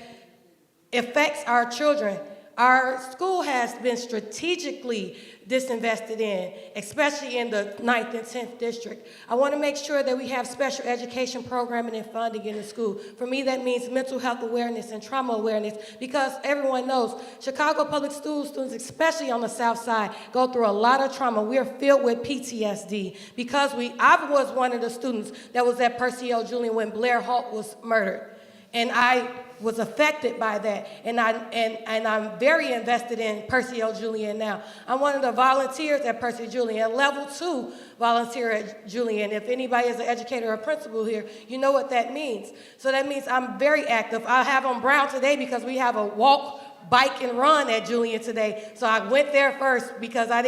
affects our children. Our school has been strategically disinvested in, especially in the 9th and 10th district. I want to make sure that we have special education programming and funding in the school. For me, that means mental health awareness and trauma awareness, because everyone knows Chicago Public School students, especially on the South Side, go through a lot of trauma. We are filled with PTSD because I was one of the students that was at Percy L. Julian when Blair Holt was murdered. And I was affected by that, and I'm very invested in Percy L. Julian now. I'm one of the volunteers at Percy Julian, a level 2 volunteer at Julian. If anybody is an educator or principal here, you know what that means. So that means I'm very active. I have on Brown today because we have a walk, bike, and run at Julian today. So I went there first because I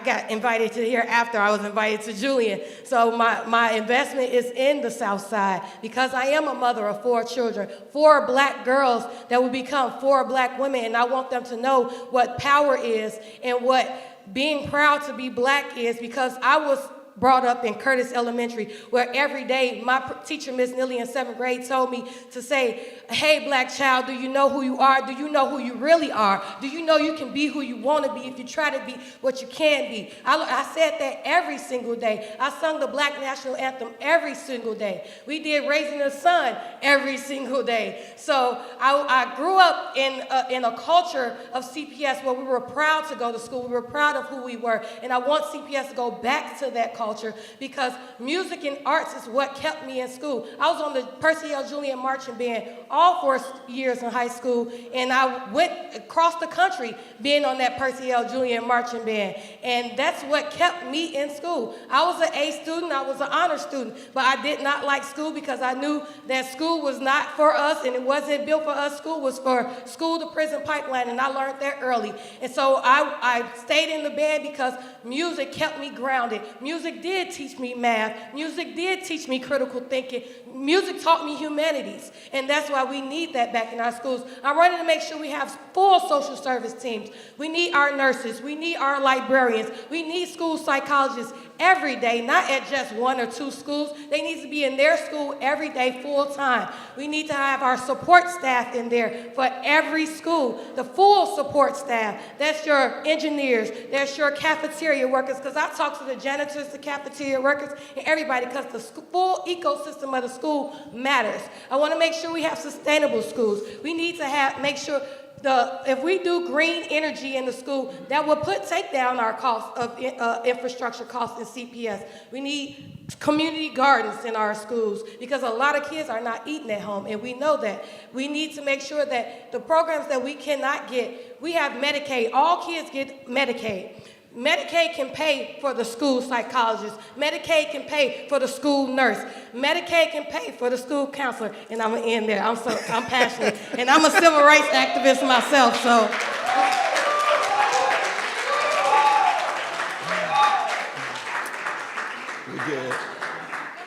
got invited to here after I was invited to Julian. So my investment is in the South Side because I am a mother of 4 children, 4 black girls that will become 4 black women, and I want them to know what power is and what being proud to be black is, because I was brought up in Curtis Elementary, where every day my teacher, Miss Nilly, in 7th grade told me to say, hey, black child, do you know who you are? Do you know who you really are? Do you know you can be who you want to be if you try to be what you can be? I said that every single day. I sung the Black National Anthem every single day. We did Raising the Sun every single day. So I grew up in a culture of CPS where we were proud to go to school. We were proud of who we were. And I want CPS to go back to that culture, because music and arts is what kept me in school. I was on the Percy L. Julian marching band all 4 years in high school, and I went across the country being on that Percy L. Julian marching band, and that's what kept me in school. I was an A student, I was an honor student, but I did not like school because I knew that school was not for us, and it wasn't built for us. School was for school to prison pipeline, and I learned that early. And so I stayed in the band because music kept me grounded. Music did teach me math. Music did teach me critical thinking. Music taught me humanities, and that's why we need that back in our schools. I'm running to make sure we have full social service teams. We need our nurses. We need our librarians. We need school psychologists every day, not at just 1 or 2 schools. They need to be in their school every day, full time. We need to have our support staff in there for every school, the full support staff. That's your engineers, that's your cafeteria workers, because I talk to the janitors, the cafeteria workers, and everybody, because the full ecosystem of the school matters. I want to make sure we have sustainable schools. We need to make sure if we do green energy in the school, that will take down our cost of infrastructure costs in CPS. We need community gardens in our schools because a lot of kids are not eating at home, and we know that. We need to make sure that the programs that we cannot get, we have Medicaid. All kids get Medicaid. Medicaid can pay for the school psychologist. Medicaid can pay for the school nurse. Medicaid can pay for the school counselor. And I'm gonna end there. I'm passionate. And I'm a civil rights activist myself, so.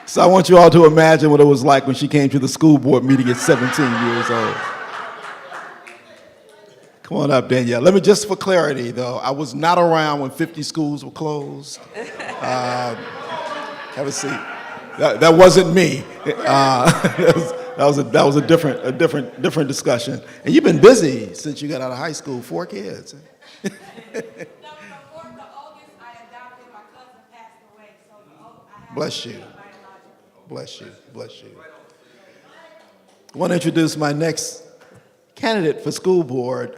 So I want you all to imagine what it was like when she came to the school board meeting at 17 years old. Come on up, Danielle. Let me, just for clarity, though, I was not around when 50 schools were closed. Have a seat. That wasn't me. That was a different discussion. And you've been busy since you got out of high school. 4 kids. Bless you. Bless you. Bless you. I want to introduce my next candidate for school board,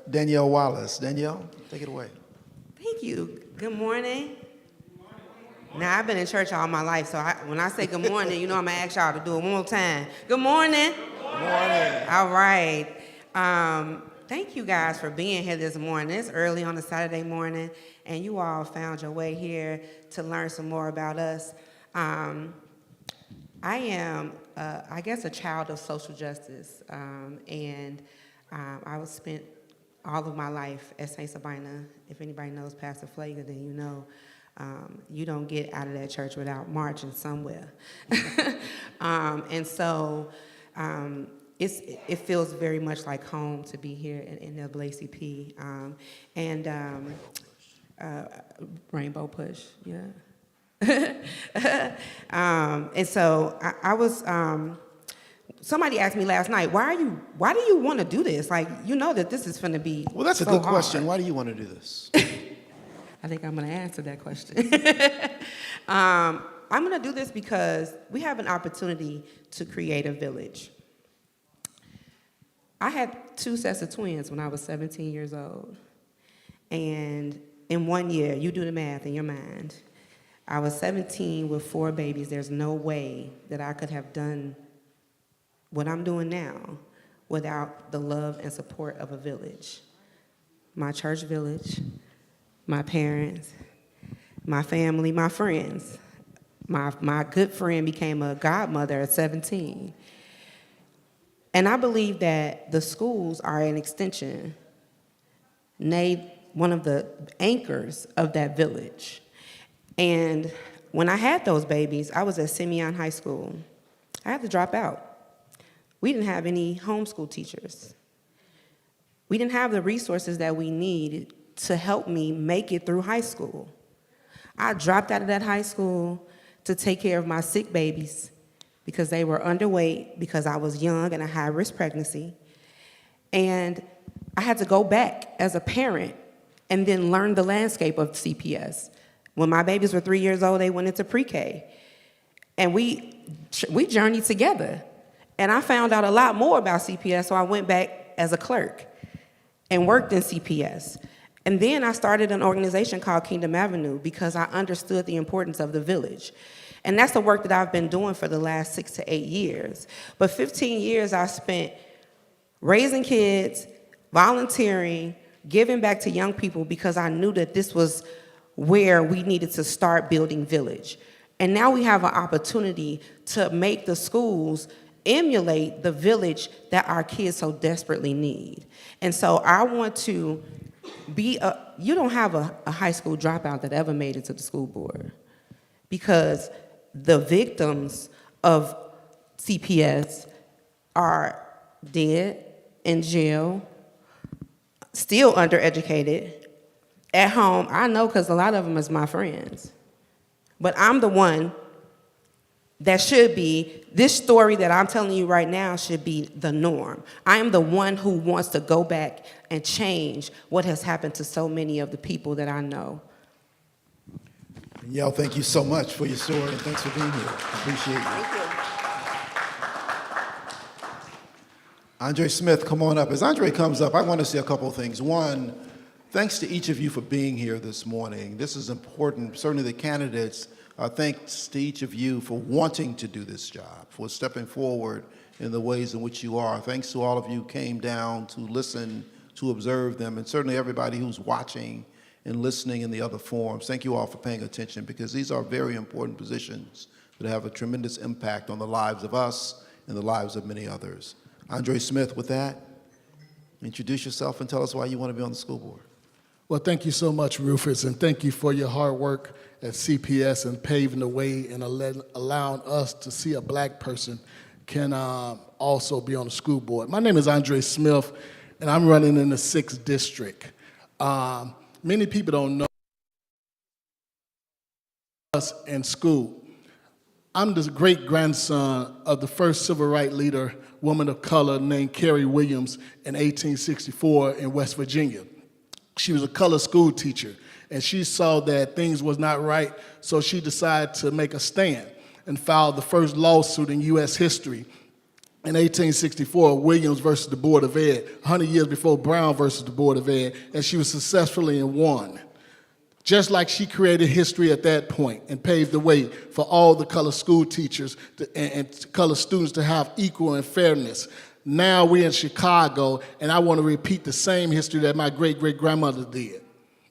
Danielle Wallace. Danielle, take it away. Thank you. Good morning. Now, I've been in church all my life, so when I say good morning, you know I'm going to ask y'all to do it one more time. Good morning. Good morning. All right. Thank you guys for being here this morning. It's early on a Saturday morning, and you all found your way here to learn some more about us. I am, I guess, a child of social justice, and I was spent all of my life at St. Sabina. If anybody knows Pastor Flager, then you know you don't get out of that church without marching somewhere. And so it feels very much like home to be here in NAACP. Rainbow Push, yeah. And so I was, somebody asked me last night, why do you want to do this? Like, you know that this is going to be Well, that's a so good hard. question. Why do you want to do this? I think I'm going to answer that question. I'm going to do this because we have an opportunity to create a village. I had 2 sets of twins when I was 17 years old. And in 1 year, you do the math in your mind, I was 17 with 4 babies. There's no way that I could have done what I'm doing now without the love and support of a village. My church village, my parents, my family, my friends. My good friend became a godmother at 17. And I believe that the schools are an extension, one of the anchors of that village. And when I had those babies, I was at Simeon High School. I had to drop out. We didn't have any homeschool teachers. We didn't have the resources that we needed to help me make it through high school. I dropped out of that high school to take care of my sick babies because they were underweight, because I was young and a high-risk pregnancy. And I had to go back as a parent and then learn the landscape of CPS. When my babies were 3 years old, they went into pre-K. And we journeyed together. And I found out a lot more about CPS, so I went back as a clerk and worked in CPS. And then I started an organization called Kingdom Avenue because I understood the importance of the village. And that's the work that I've been doing for the last 6 to 8 years. But 15 years I spent raising kids, volunteering, giving back to young people because I knew that this was where we needed to start building village. And now we have an opportunity to make the schools emulate the village that our kids so desperately need. And so I want to you don't have a high school dropout that ever made it to the school board, because the victims of CPS are dead, in jail, still undereducated, at home. I know because a lot of them is my friends. But I'm the one that should be, this story that I'm telling you right now should be the norm. I am the one who wants to go back and change what has happened to so many of the people that I know. Yael, thank you so much for your story, and thanks for being here. I appreciate you. Thank you. Andre Smith, come on up. As Andre comes up, I want to say a couple of things. One, thanks to each of you for being here this morning. This is important, certainly the candidates. Thanks to each of you for wanting to do this job, for stepping forward in the ways in which you are. Thanks to all of you who came down to listen, to observe them, and certainly everybody who's watching and listening in the other forums. Thank you all for paying attention, because these are very important positions that have a tremendous impact on the lives of us and the lives of many others. Andre Smith, with that, introduce yourself and tell us why you want to be on the school board. Well, thank you so much, Rufus, and thank you for your hard work at CPS and paving the way and allowing us to see a black person can also be on the school board. My name is Andre Smith, and I'm running in the 6th district. Many people don't know us in school. I'm the great-grandson of the first civil rights leader, woman of color, named Carrie Williams in 1864 in West Virginia. She was a color school teacher, and she saw that things was not right, so she decided to make a stand and filed the first lawsuit in U.S. history in 1864, Williams versus the Board of Ed, 100 years before Brown versus the Board of Ed, and she was successfully won. Just like she created history at that point and paved the way for all the color school teachers and color students to have equal and fairness. Now we're in Chicago, and I want to repeat the same history that my great-great-grandmother did.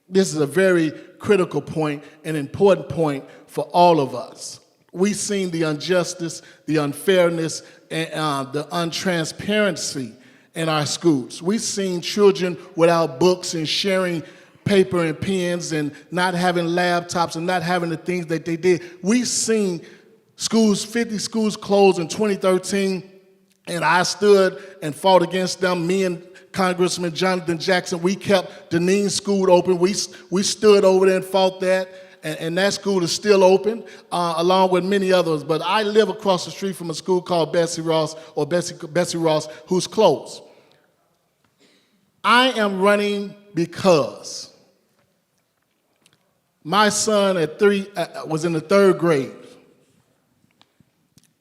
This is a very critical point, an important point for all of us. We've seen the injustice, the unfairness, and the untransparency in our schools. We've seen children without books and sharing paper and pens and not having laptops and not having the things that they did. We've seen schools, 50 schools closed in 2013, And I stood and fought against them. Me and Congressman Jonathan Jackson, we kept Deneen School open. We stood over there and fought that. And that school is still open, along with many others. But I live across the street from a school called Bessie Ross, who's closed. I am running because my son was in the 3rd grade.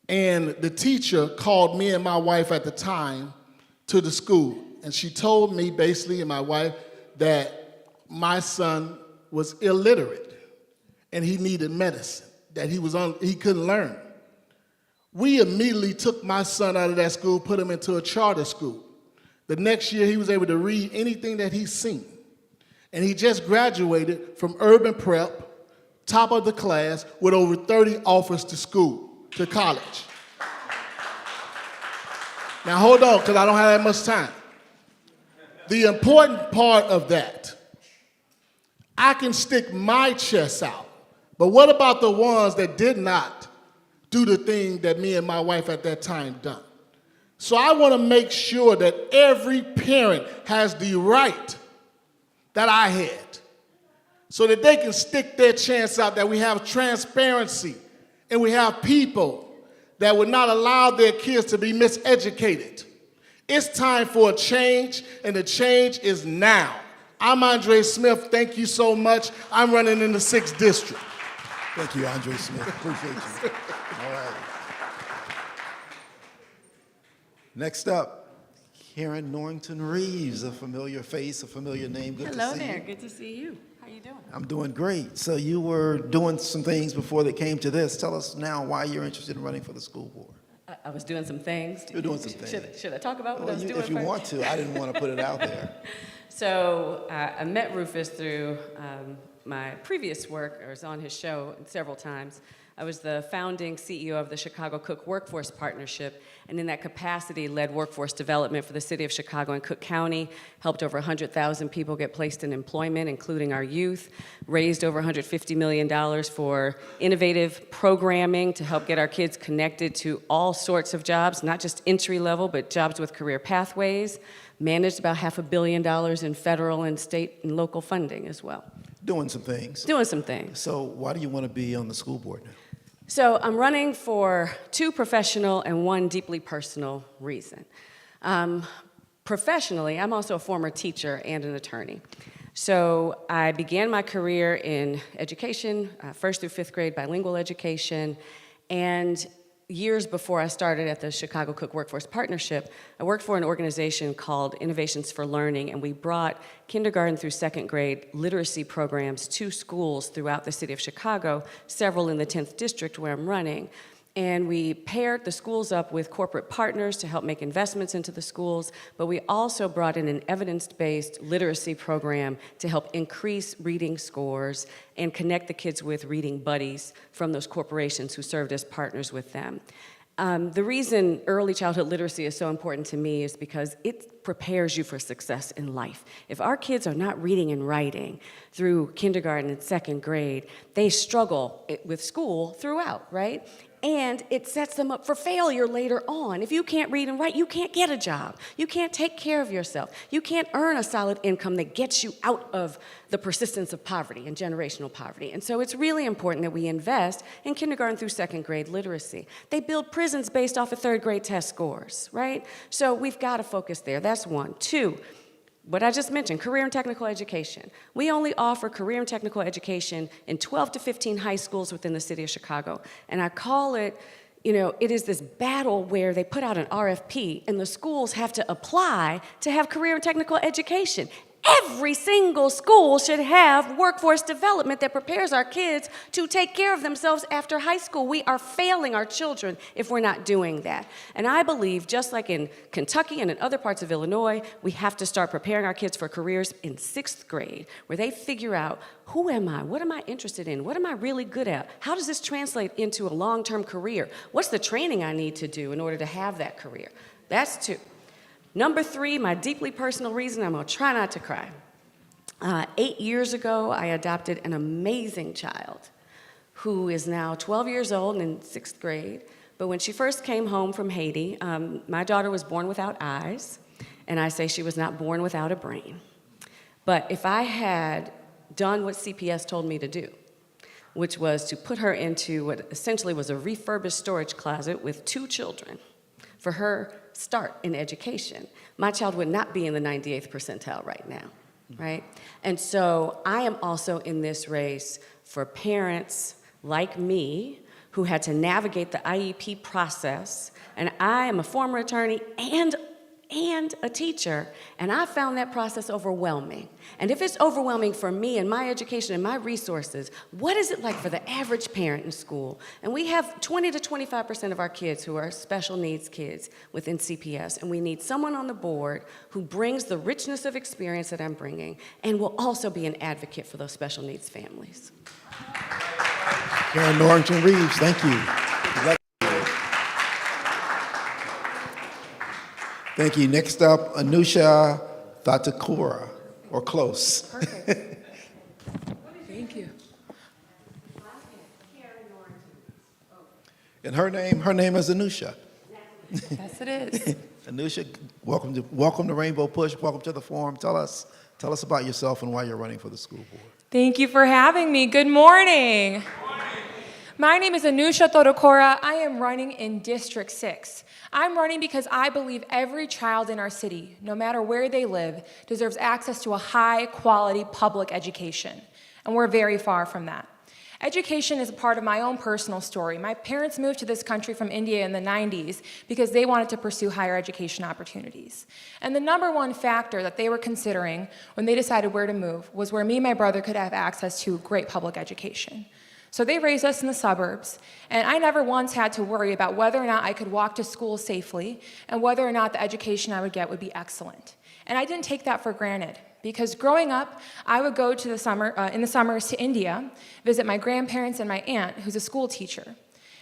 And the teacher called me and my wife at the time to the school. And she told me, basically, and my wife, that my son was illiterate and he needed medicine, that he couldn't learn. We immediately took my son out of that school, put him into a charter school. The next year, he was able to read anything that he's seen. And he just graduated from urban prep, top of the class, with over 30 offers to college. Now hold on, because I don't have that much time. The important part of that, I can stick my chest out, but what about the ones that did not do the thing that me and my wife at that time done? So I want to make sure that every parent has the right that I had, so that they can stick their chance out, that we have transparency and we have people that would not allow their kids to be miseducated. It's time for a change, and the change is now. I'm Andre Smith. Thank you so much. I'm running in the 6th district. Thank you, Andre Smith. Appreciate you. All right. Next up, Karen Norrington Reeves, a familiar face, a familiar name. Good to see you. Hello there. Good to see you. How you doing? I'm doing great. So you were doing some things before that came to this. Tell us now why you're interested in running for the school board. I was doing some things. You're doing some things. Should I talk about what I was doing If you first? want to. I didn't want to put it out there. So I met Rufus through my previous work. I was on his show several times. I was the founding CEO of the Chicago Cook Workforce Partnership, and in that capacity led workforce development for the city of Chicago and Cook County, helped over 100,000 people get placed in employment, including our youth, raised over $150 million for innovative programming to help get our kids connected to all sorts of jobs, not just entry level, but jobs with career pathways, managed about $500 million in federal and state and local funding as well. Doing some things. Doing some things. So why do you want to be on the school board now? So I'm running for 2 professional and 1 deeply personal reason. Professionally, I'm also a former teacher and an attorney. So I began my career in education, 1st through 5th grade bilingual education, and years before I started at the Chicago Cook Workforce Partnership, I worked for an organization called Innovations for Learning, and we brought kindergarten through 2nd grade literacy programs to schools throughout the city of Chicago, several in the 10th district where I'm running. And we paired the schools up with corporate partners to help make investments into the schools, but we also brought in an evidence-based literacy program to help increase reading scores and connect the kids with reading buddies from those corporations who served as partners with them. The reason early childhood literacy is so important to me is because it prepares you for success in life. If our kids are not reading and writing through kindergarten and 2nd grade, they struggle with school throughout, right? And it sets them up for failure later on. If you can't read and write, you can't get a job. You can't take care of yourself. You can't earn a solid income that gets you out of the persistence of poverty and generational poverty. And so it's really important that we invest in kindergarten through 2nd grade literacy. They build prisons based off of 3rd grade test scores, right? So we've got to focus there. That's 1. 2, what I just mentioned, career and technical education. We only offer career and technical education in 12 to 15 high schools within the city of Chicago. And I call it, it is this battle where they put out an RFP and the schools have to apply to have career and technical education. Every single school should have workforce development that prepares our kids to take care of themselves after high school. We are failing our children if we're not doing that. And I believe, just like in Kentucky and in other parts of Illinois, we have to start preparing our kids for careers in 6th grade, where they figure out, who am I? What am I interested in? What am I really good at? How does this translate into a long-term career? What's the training I need to do in order to have that career? That's 2. Number 3, my deeply personal reason, I'm going to try not to cry. 8 years ago, I adopted an amazing child who is now 12 years old and in 6th grade, But when she first came home from Haiti, my daughter was born without eyes, and I say she was not born without a brain. But if I had done what CPS told me to do, which was to put her into what essentially was a refurbished storage closet with 2 children for her start in education, my child would not be in the 98th percentile right now, right? And so I am also in this race for parents like me who had to navigate the IEP process, and I am a former attorney and a teacher, and I found that process overwhelming. And if it's overwhelming for me and my education and my resources, what is it like for the average parent in school? And we have 20 to 25% of our kids who are special needs kids within CPS, and we need someone on the board who brings the richness of experience that I'm bringing and will also be an advocate for those special needs families. Karen Norrington Reeves, thank you. Thank you. Next up, Anusha Thatakura, or close. Perfect. Thank you. And her name is Anusha. Yes, it is. Anusha, welcome to Rainbow Push. Welcome to the forum. Tell us about yourself and why you're running for the school board. Thank you for having me. Good morning. My name is Anusha Todokora. I am running in District 6. I'm running because I believe every child in our city, no matter where they live, deserves access to a high-quality public education. And we're very far from that. Education is a part of my own personal story. My parents moved to this country from India in the 90s because they wanted to pursue higher education opportunities. And the number one factor that they were considering when they decided where to move was where me and my brother could have access to great public education. So they raised us in the suburbs, and I never once had to worry about whether or not I could walk to school safely and whether or not the education I would get would be excellent. And I didn't take that for granted, because growing up, I would go to in the summers to India, visit my grandparents and my aunt, who's a school teacher.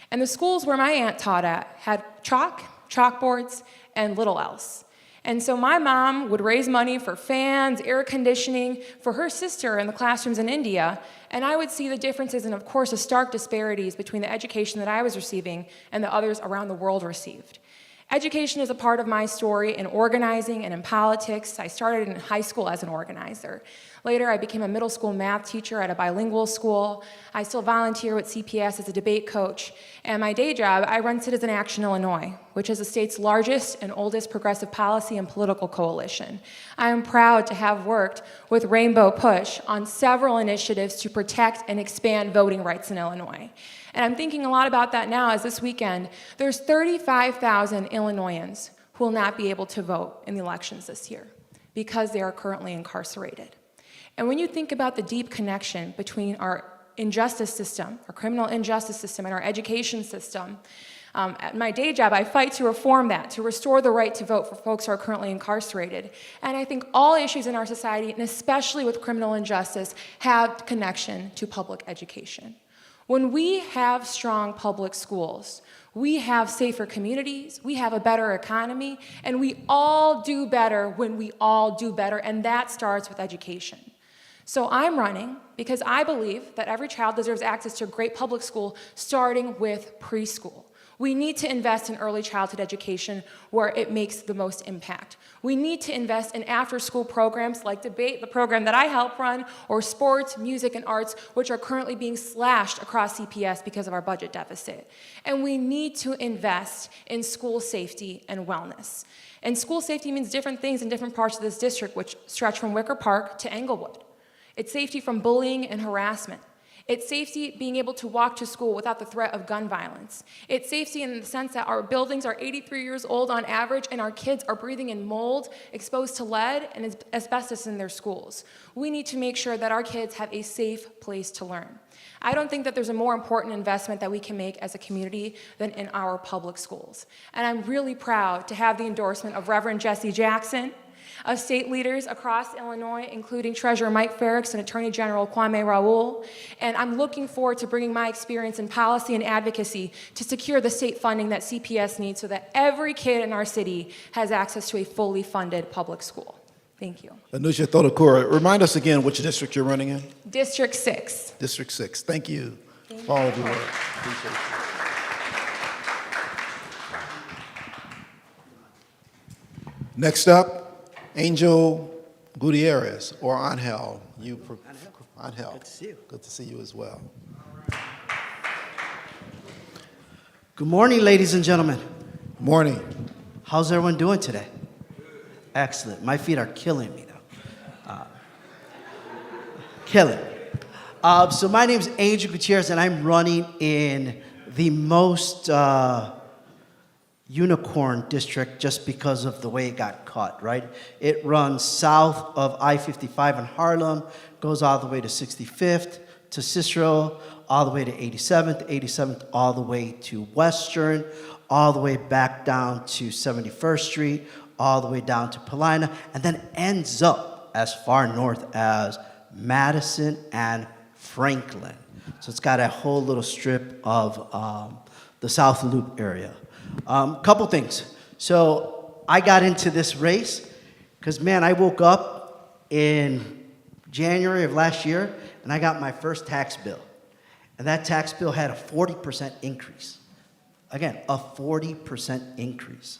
And the schools where my aunt taught at had chalkboards, and little else. And so my mom would raise money for fans, air conditioning, for her sister in the classrooms in India, and I would see the differences and, of course, the stark disparities between the education that I was receiving and the others around the world received. Education is a part of my story in organizing and in politics. I started in high school as an organizer. Later, I became a middle school math teacher at a bilingual school. I still volunteer with CPS as a debate coach. And my day job, I run Citizen Action Illinois, which is the state's largest and oldest progressive policy and political coalition. I am proud to have worked with Rainbow Push on several initiatives to protect and expand voting rights in Illinois. And I'm thinking a lot about that now, as this weekend, there's 35,000 Illinoisans who will not be able to vote in the elections this year because they are currently incarcerated. And when you think about the deep connection between our injustice system, our criminal injustice system, and our education system, at my day job, I fight to reform that, to restore the right to vote for folks who are currently incarcerated. And I think all issues in our society, and especially with criminal injustice, have connection to public education. When we have strong public schools, we have safer communities, we have a better economy, and we all do better when we all do better, and that starts with education. So I'm running because I believe that every child deserves access to a great public school, starting with preschool. We need to invest in early childhood education where it makes the most impact. We need to invest in after-school programs like debate, the program that I help run, or sports, music, and arts, which are currently being slashed across CPS because of our budget deficit. And we need to invest in school safety and wellness. And school safety means different things in different parts of this district, which stretch from Wicker Park to Englewood. It's safety from bullying and harassment. It's safety being able to walk to school without the threat of gun violence. It's safety in the sense that our buildings are 83 years old on average, and our kids are breathing in mold, exposed to lead, and asbestos in their schools. We need to make sure that our kids have a safe place to learn. I don't think that there's a more important investment that we can make as a community than in our public schools. And I'm really proud to have the endorsement of Reverend Jesse Jackson, of state leaders across Illinois, including Treasurer Mike Farrix and Attorney General Kwame Raoul. And I'm looking forward to bringing my experience in policy and advocacy to secure the state funding that CPS needs so that every kid in our city has access to a fully funded public school. Thank you. Anusha Thodakura, remind us again which district you're running in. District 6. District 6. Thank you for all of your work. Appreciate Next up, Angel Gutierrez, or Angel. Angel. Good to see you. Good to see you as well. Good morning, ladies and gentlemen. Morning. How's everyone doing today? Excellent. My feet are killing me, though. Killing. So my name is Angel Gutierrez, and I'm running in the most unicorn district just because of the way it got cut, right? It runs south of I-55 in Harlem, goes all the way to 65th, to Cicero, all the way to 87th, all the way to Western, all the way back down to 71st Street, all the way down to Paulina, and then ends up as far north as Madison and Franklin. So it's got a whole little strip of the South Loop area. Couple things. So I got into this race because, man, I woke up in January of last year and I got my first tax bill. And that tax bill had a 40% increase. Again, a 40% increase.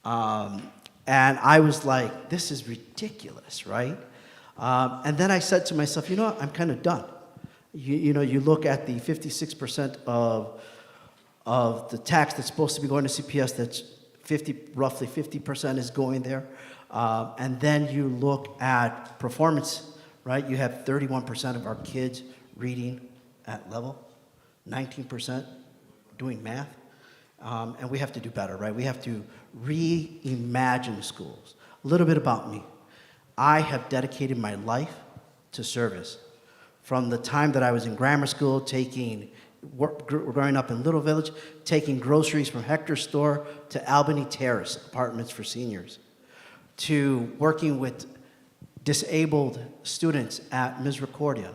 And I was like, this is ridiculous, right? And then I said to myself, you know what, I'm kind of done. You know, you look at the 56% of the tax that's supposed to be going to CPS, that's roughly 50% is going there. And then you look at performance, right? You have 31% of our kids reading at level, 19% doing math. And we have to do better, right? We have to reimagine schools. A little bit about me. I have dedicated my life to service. From the time that I was in grammar school, growing up in Little Village, taking groceries from Hector's store to Albany Terrace, apartments for seniors, to working with disabled students at Misericordia,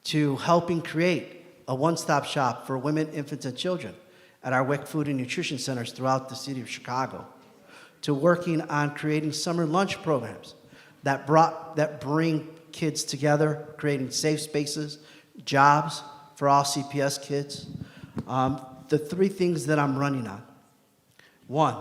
to helping create a one-stop shop for women, infants, and children at our WIC food and nutrition centers throughout the city of Chicago, to working on creating summer lunch programs that bring kids together, creating safe spaces, jobs for all CPS kids. The three things that I'm running on. One,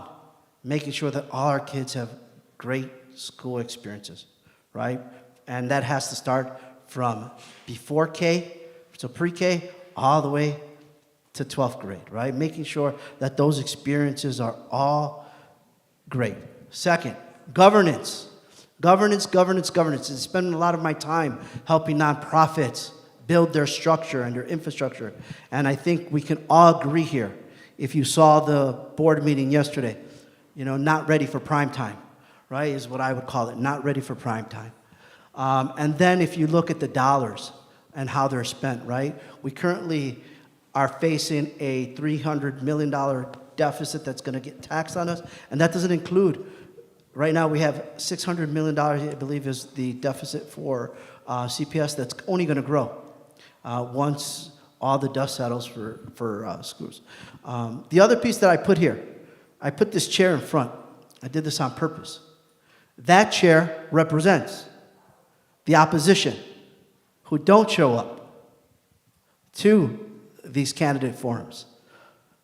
making sure that all our kids have great school experiences, right? And that has to start from before K, so pre-K, all the way to 12th grade, right? Making sure that those experiences are all great. Second, governance. Governance. And spending a lot of my time helping nonprofits build their structure and their infrastructure. And I think we can all agree here, if you saw the board meeting yesterday, you know, not ready for prime time, right, is what I would call it, not ready for prime time. And then if you look at the dollars and how they're spent, right, we currently are facing a $300 million deficit that's going to get taxed on us, and that doesn't include, right now we have $600 million, I believe, is the deficit for CPS that's only going to grow once all the dust settles for schools. The other piece that I put here, I put this chair in front. I did this on purpose. That chair represents the opposition who don't show up to these candidate forums.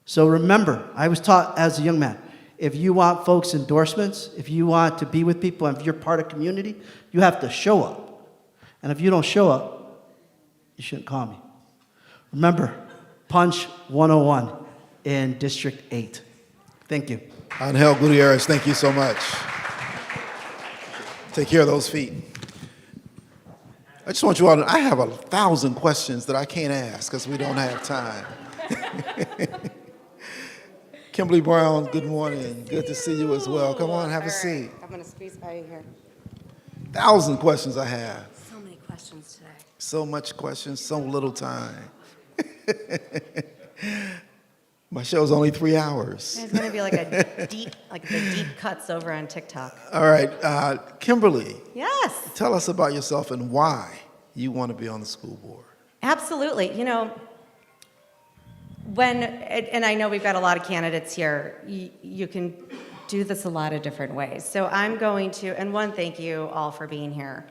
So remember, I was taught as a young man, if you want folks' endorsements, if you want to be with people, and if you're part of community, you have to show up. And if you don't show up, you shouldn't call me. Remember, Punch 101 in District 8. Thank you. Angel Gutierrez, thank you so much. Take care of those feet. I just want you all to know, I have 1,000 questions that I can't ask because we don't have time. Kimberly Brown, good morning. Good to see you as well. Come on, have a seat. I'm going to squeeze by you here. 1,000 questions I have. So many questions today. So much questions, so little time. My show's only 3 hours. It's going to be like the deep cuts over on TikTok. All right, Kimberly. Yes. Tell us about yourself and why you want to be on the school board. Absolutely. You know, and I know we've got a lot of candidates here, you can do this a lot of different ways. So I'm going to, and one, thank you all for being here.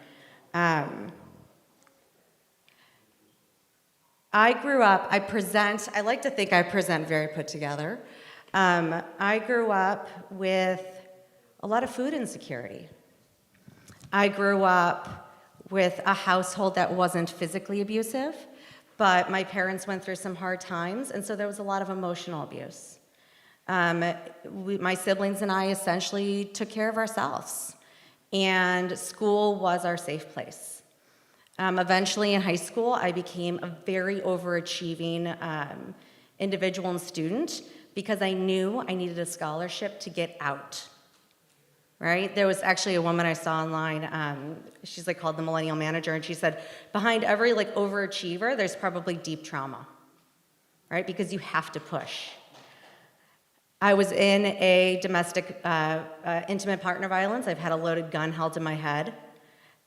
I grew up, I like to think I present very put together. I grew up with a lot of food insecurity. I grew up with a household that wasn't physically abusive, but my parents went through some hard times, and so there was a lot of emotional abuse. My siblings and I essentially took care of ourselves, and school was our safe place. Eventually in high school, I became a very overachieving individual and student because I knew I needed a scholarship to get out. Right? There was actually a woman I saw online, she's like called the millennial manager, and she said, behind every like overachiever, there's probably deep trauma, right? Because you have to push. I was in a domestic intimate partner violence. I've had a loaded gun held to my head,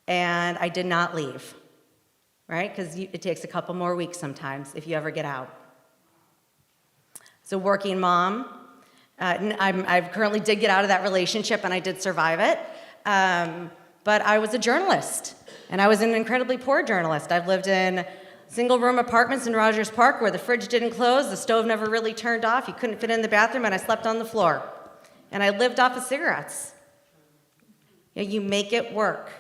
and I did not leave, right? Because it takes a couple more weeks sometimes if you ever get out. So working mom, I currently did get out of that relationship, and I did survive it. But I was a journalist, and I was an incredibly poor journalist. I've lived in single-room apartments in Rogers Park where the fridge didn't close, the stove never really turned off, you couldn't fit in the bathroom, and I slept on the floor. And I lived off of cigarettes. You make it work.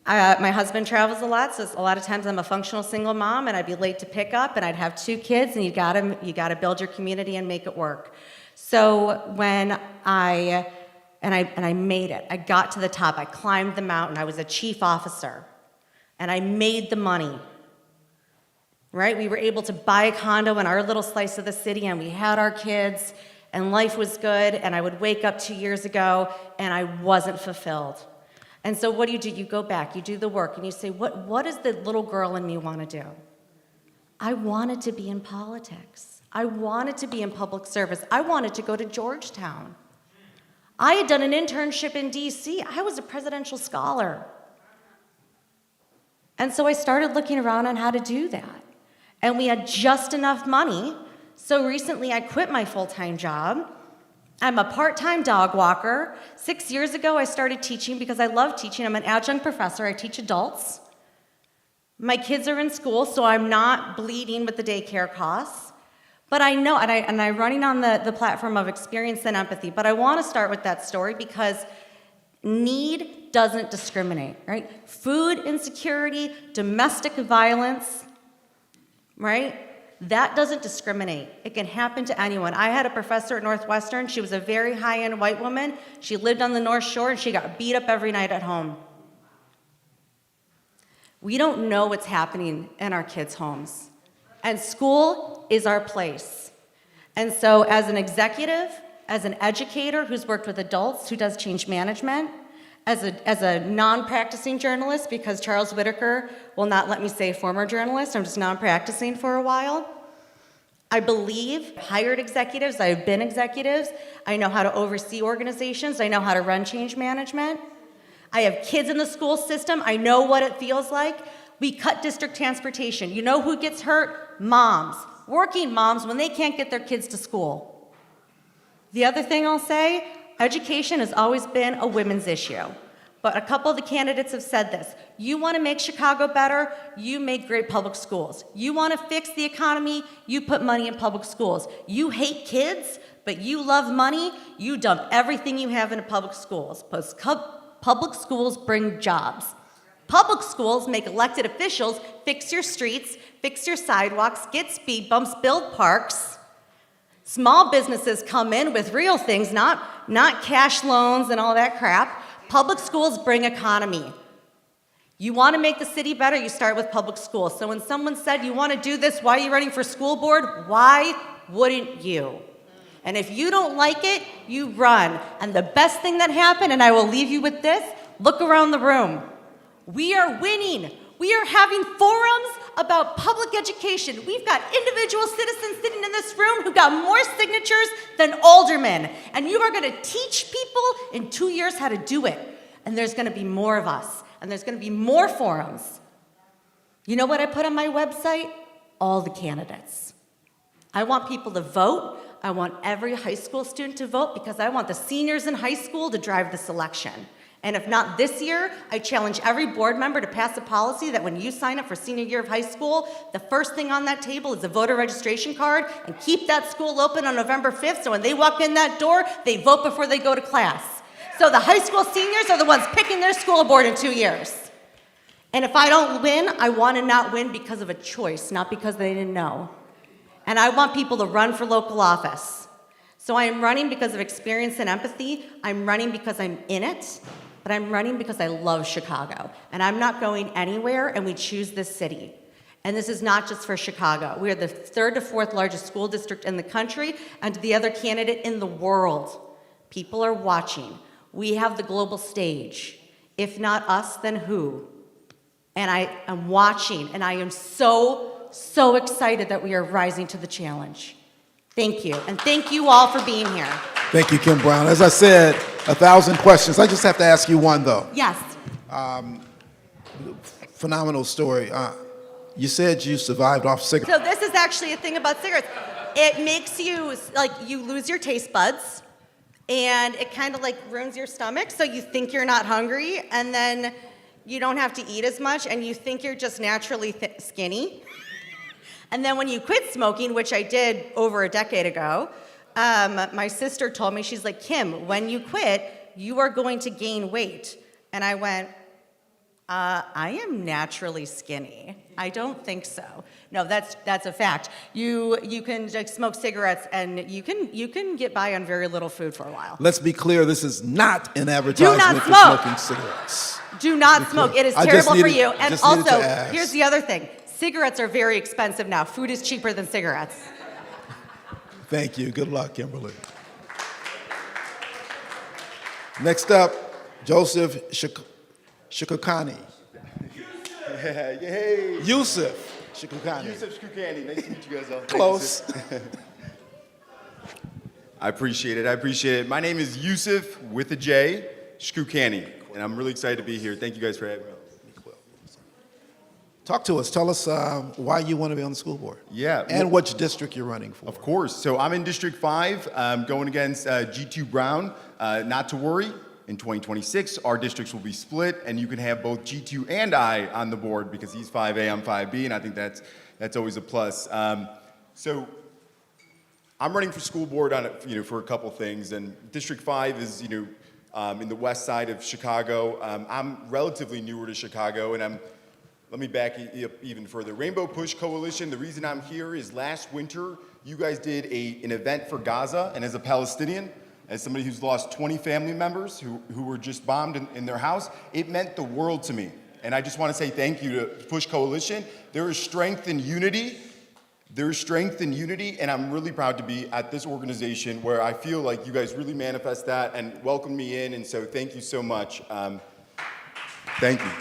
My husband travels a lot, so a lot of times I'm a functional single mom, and I'd be late to pick up, and I'd have 2 kids, and you gotta build your community and make it work. So when I made it, I got to the top, I climbed the mountain, I was a chief officer, and I made the money, right? We were able to buy a condo in our little slice of the city, and we had our kids, and life was good, and I would wake up 2 years ago, and I wasn't fulfilled. And so what do? You go back, you do the work, and you say, what does the little girl in me want to do? I wanted to be in politics. I wanted to be in public service. I wanted to go to Georgetown. I had done an internship in DC. I was a presidential scholar. And so I started looking around on how to do that. And we had just enough money. So recently I quit my full-time job. I'm a part-time dog walker. 6 years ago I started teaching because I love teaching. I'm an adjunct professor. I teach adults. My kids are in school, so I'm not bleeding with the daycare costs. But I know, and I'm running on the platform of experience and empathy, but I want to start with that story because need doesn't discriminate, right? Food insecurity, domestic violence, right? That doesn't discriminate. It can happen to anyone. I had a professor at Northwestern. She was a very high-end white woman. She lived on the North Shore, and she got beat up every night at home. We don't know what's happening in our kids' homes. And school is our place. And so as an executive, as an educator who's worked with adults, who does change management, as a non-practicing journalist, because Charles Whitaker will not let me say former journalist, I'm just non-practicing for a while. I believe hired executives, I've been executives, I know how to oversee organizations, I know how to run change management. I have kids in the school system, I know what it feels like. We cut district transportation. You know who gets hurt? Moms. Working moms when they can't get their kids to school. The other thing I'll say, education has always been a women's issue. But a couple of the candidates have said this. You want to make Chicago better, you make great public schools. You want to fix the economy, you put money in public schools. You hate kids, but you love money, you dump everything you have into public schools. Public schools bring jobs. Public schools make elected officials fix your streets, fix your sidewalks, get speed bumps, build parks. Small businesses come in with real things, not cash loans and all that crap. Public schools bring economy. You want to make the city better, you start with public schools. So when someone said, you want to do this, why are you running for school board? Why wouldn't you? And if you don't like it, you run. And the best thing that happened, and I will leave you with this, look around the room. We are winning. We are having forums about public education. We've got individual citizens sitting in this room who got more signatures than aldermen. And you are going to teach people in 2 years how to do it. And there's going to be more of us. And there's going to be more forums. You know what I put on my website? All the candidates. I want people to vote. I want every high school student to vote because I want the seniors in high school to drive this election. And if not this year, I challenge every board member to pass a policy that when you sign up for senior year of high school, the first thing on that table is a voter registration card, and keep that school open on November 5th so when they walk in that door, they vote before they go to class. So the high school seniors are the ones picking their school board in 2 years. And if I don't win, I want to not win because of a choice, not because they didn't know. And I want people to run for local office. So I am running because of experience and empathy. I'm running because I'm in it. But I'm running because I love Chicago. And I'm not going anywhere, and we choose this city. And this is not just for Chicago. We are the 3rd to 4th largest school district in the country, and the other candidate in the world. People are watching. We have the global stage. If not us, then who? And I am watching, and I am so, so excited that we are rising to the challenge. Thank you, and thank you all for being here. Thank you, Kim Brown. As I said, 1,000 questions. I just have to ask you one, though. Yes. Phenomenal story. You said you survived off cigarettes. So this is actually a thing about cigarettes. It makes you, like, you lose your taste buds, and it kind of like ruins your stomach, so you think you're not hungry, and then you don't have to eat as much, and you think you're just naturally skinny. And then when you quit smoking, which I did over a decade ago, my sister told me, she's like, Kim, when you quit, you are going to gain weight. And I went, I am naturally skinny. I don't think so. No, that's a fact. You can like, smoke cigarettes, and you can get by on very little food for a while. Let's be clear, this is not an advertisement for smoke. smoking cigarettes. Do not smoke. It is I terrible just for needed- you. And just needed to also, ask. here's the other thing. Cigarettes are very expensive now. Food is cheaper than cigarettes. Thank you. Good luck, Kimberly. Next up, Joseph Shukukani. Hey. Yusuf Shukukani. Yusuf Shukukani. Nice to meet you guys all. Close. I appreciate it. My name is Yusuf with a J, Shukukani, and I'm really excited to be here. Thank you guys for having me. Talk to us. Tell us why you want to be on the school board. Yeah. And which district you're running for. Of course. So I'm in District 5, going against G2 Brown. Not to worry. In 2026, our districts will be split, and you can have both G2 and I on the board because he's 5A, I'm 5B, and I think that's always a plus. So I'm running for school board on for a couple things, and District 5 is in the west side of Chicago. I'm relatively newer to Chicago, and let me back up even further. Rainbow Push Coalition, the reason I'm here is last winter, you guys did an event for Gaza, and as a Palestinian, as somebody who's lost 20 family members who were just bombed in their house, it meant the world to me. And I just want to say thank you to Push Coalition. There is strength in unity. And I'm really proud to be at this organization where I feel like you guys really manifest that and welcome me in, and so thank you so much. Thank you.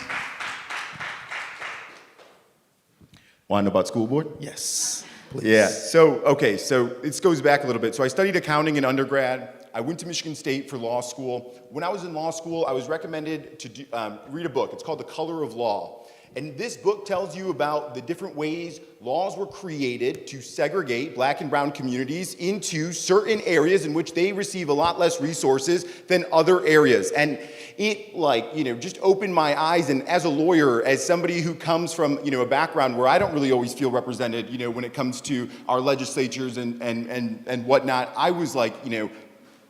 Want to know about school board? Yes, please. Yeah, so this goes back a little bit. So I studied accounting in undergrad. I went to Michigan State for law school. When I was in law school, I was recommended to read a book. It's called The Color of Law. And this book tells you about the different ways laws were created to segregate black and brown communities into certain areas in which they receive a lot less resources than other areas. And it just opened my eyes. And as a lawyer, as somebody who comes from a background where I don't really always feel represented, when it comes to our legislatures and whatnot, I was like,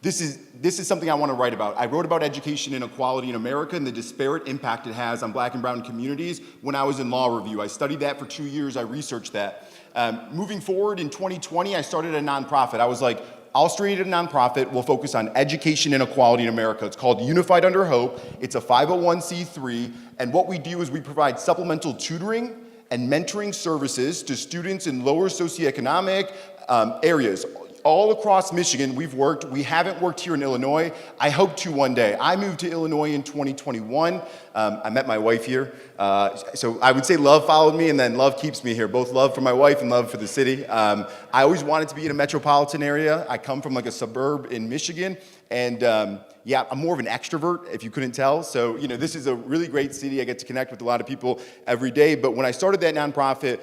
this is something I want to write about. I wrote about education inequality in America and the disparate impact it has on black and brown communities when I was in law review. I studied that for 2 years. I researched that. Moving forward in 2020, I started a nonprofit. I was like, I'll create a nonprofit. We'll focus on education inequality in America. It's called Unified Under Hope. It's a 501c3. And what we do is we provide supplemental tutoring and mentoring services to students in lower socioeconomic areas. All across Michigan, we've worked. We haven't worked here in Illinois. I hope to one day. I moved to Illinois in 2021. I met my wife here. So I would say love followed me, and then love keeps me here. Both love for my wife and love for the city. I always wanted to be in a metropolitan area. I come from like a suburb in Michigan. And I'm more of an extrovert, if you couldn't tell. So, this is a really great city. I get to connect with a lot of people every day. But when I started that nonprofit,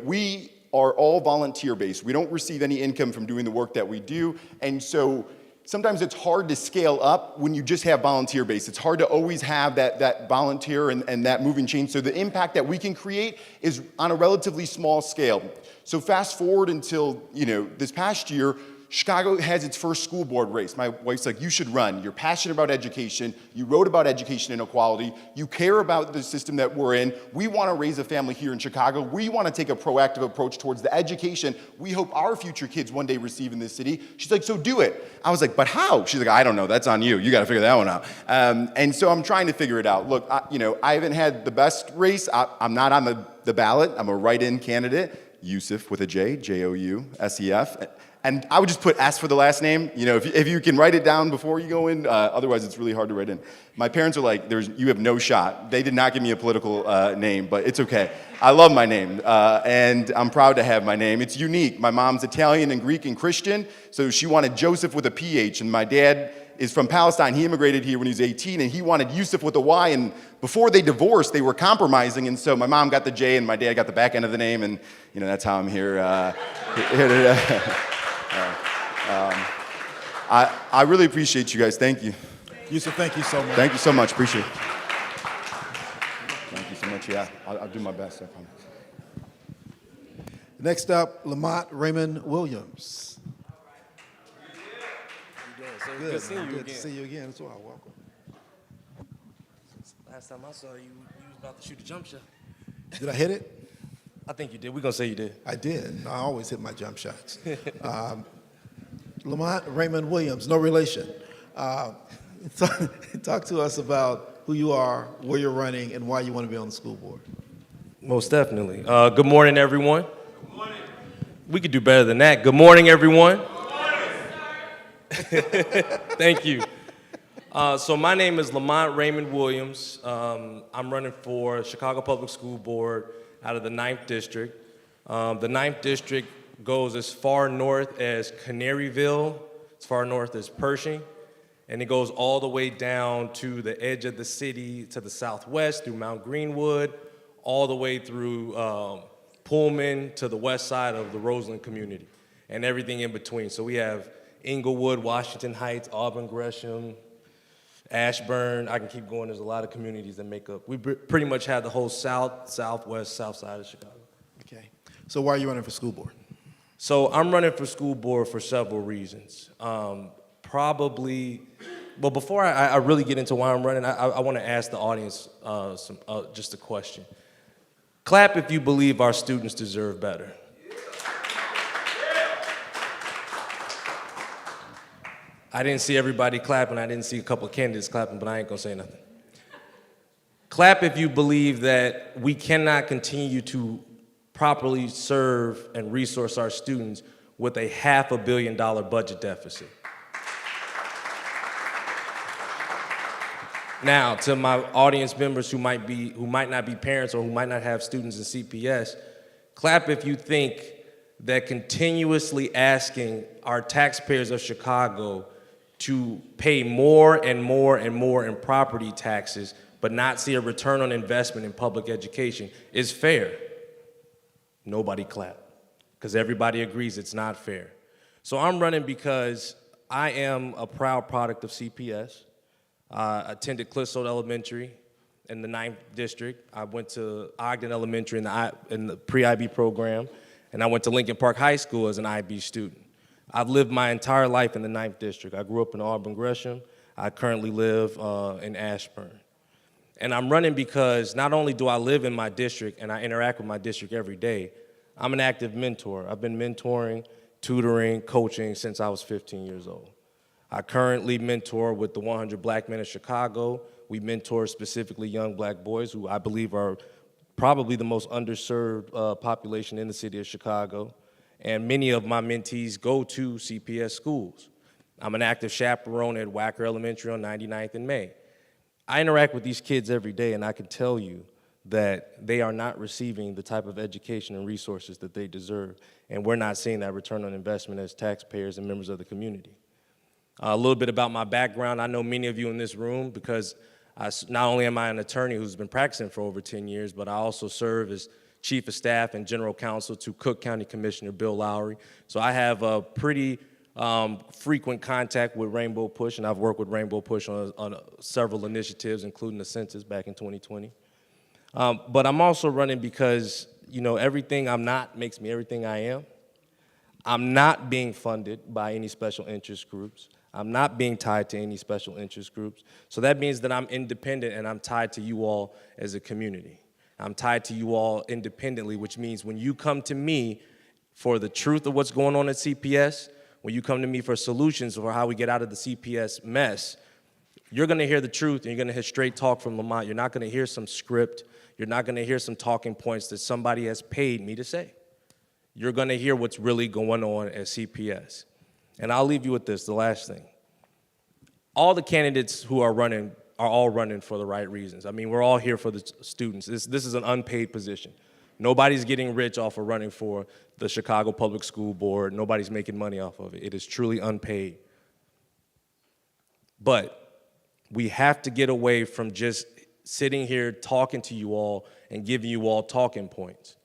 we are all volunteer-based. We don't receive any income from doing the work that we do. And so sometimes it's hard to scale up when you just have volunteer-based. It's hard to always have that volunteer and that moving change. So the impact that we can create is on a relatively small scale. So fast forward until, this past year, Chicago has its first school board race. My wife's like, you should run. You're passionate about education. You wrote about education inequality. You care about the system that we're in. We want to raise a family here in Chicago. We want to take a proactive approach towards the education we hope our future kids one day receive in this city. She's like, so do it. I was like, but how? She's like, I don't know. That's on you. You got to figure that one out. And so I'm trying to figure it out. Look, I haven't had the best race. I'm not on the ballot. I'm a write-in candidate. Yusuf with a J, Jousef. And I would just put S for the last name. If you can write it down before you go in, otherwise it's really hard to write in. My parents are like, you have no shot. They did not give me a political name, but it's okay. I love my name, and I'm proud to have my name. It's unique. My mom's Italian and Greek and Christian, so she wanted Joseph with a PH, and my dad is from Palestine. He immigrated here when he was 18, and he wanted Yusuf with a Y, and before they divorced, they were compromising, and so my mom got the J, and my dad got the back end of the name, and that's how I'm here. I really appreciate you guys. Thank you. Yusuf, thank you so much. Thank you so much. Appreciate it. Thank you so much. Yeah, I'll do my best, I promise. Next up, Lamont Raymond Williams. Good seeing you Good again. to see you again as well. Welcome. Last time I saw you, you was about to shoot a jump shot. Did I hit it? I think you did. We're going to say you did. I did. I always hit my jump shots. Lamont Raymond Williams, no relation. Talk to us about who you are, where you're running, and why you want to be on the school board. Most definitely. Good morning, everyone. Good morning. We could do better than that. Good morning, everyone. Thank you. So my name is Lamont Raymond Williams. I'm running for Chicago Public School Board out of the 9th District. The 9th District goes as far north as Canaryville, as far north as Pershing, and it goes all the way down to the edge of the city to the southwest through Mount Greenwood, all the way through Pullman to the west side of the Roseland community, and everything in between. So we have Inglewood, Washington Heights, Auburn, Gresham, Ashburn. I can keep going. There's a lot of communities that make up. We pretty much have the whole south, southwest, south side of Chicago. Okay. So why are you running for school board? So I'm running for school board for several reasons. Before I really get into why I'm running, I want to ask the audience just a question. Clap if you believe our students deserve better. I didn't see everybody clapping. I didn't see a couple of candidates clapping, but I ain't gonna say nothing. Clap if you believe that we cannot continue to properly serve and resource our students with a $500 million budget deficit. Now, to my audience members who might not be parents or who might not have students in CPS, clap if you think that continuously asking our taxpayers of Chicago to pay more and more and more in property taxes, but not see a return on investment in public education is fair. Nobody clap, because everybody agrees it's not fair. So I'm running because I am a proud product of CPS. I attended Clissold Elementary in the 9th District. I went to Ogden Elementary in the pre-IB program, and I went to Lincoln Park High School as an IB student. I've lived my entire life in the 9th District. I grew up in Auburn, Gresham. I currently live in Ashburn. And I'm running because not only do I live in my district and I interact with my district every day, I'm an active mentor. I've been mentoring, tutoring, coaching since I was 15 years old. I currently mentor with the 100 Black Men of Chicago. We mentor specifically young black boys who I believe are probably the most underserved population in the city of Chicago. And many of my mentees go to CPS schools. I'm an active chaperone at Wacker Elementary on 99th and May. I interact with these kids every day, and I can tell you that they are not receiving the type of education and resources that they deserve, and we're not seeing that return on investment as taxpayers and members of the community. A little bit about my background. I know many of you in this room because not only am I an attorney who's been practicing for over 10 years, but I also serve as Chief of Staff and General Counsel to Cook County Commissioner Bill Lowry. So I have a pretty frequent contact with Rainbow Push, and I've worked with Rainbow Push on several initiatives, including the census back in 2020. But I'm also running because, everything I'm not makes me everything I am. I'm not being funded by any special interest groups. I'm not being tied to any special interest groups. So that means that I'm independent and I'm tied to you all as a community. I'm tied to you all independently, which means when you come to me for the truth of what's going on at CPS, when you come to me for solutions for how we get out of the CPS mess, you're gonna hear the truth and you're gonna hear straight talk from Lamont. You're not gonna hear some script. You're not gonna hear some talking points that somebody has paid me to say. You're gonna hear what's really going on at CPS. And I'll leave you with this, the last thing. All the candidates who are running are all running for the right reasons. I mean, we're all here for the students. This is an unpaid position. Nobody's getting rich off of running for the Chicago Public School Board. Nobody's making money off of it. It is truly unpaid. But we have to get away from just sitting here talking to you all and giving you all talking points.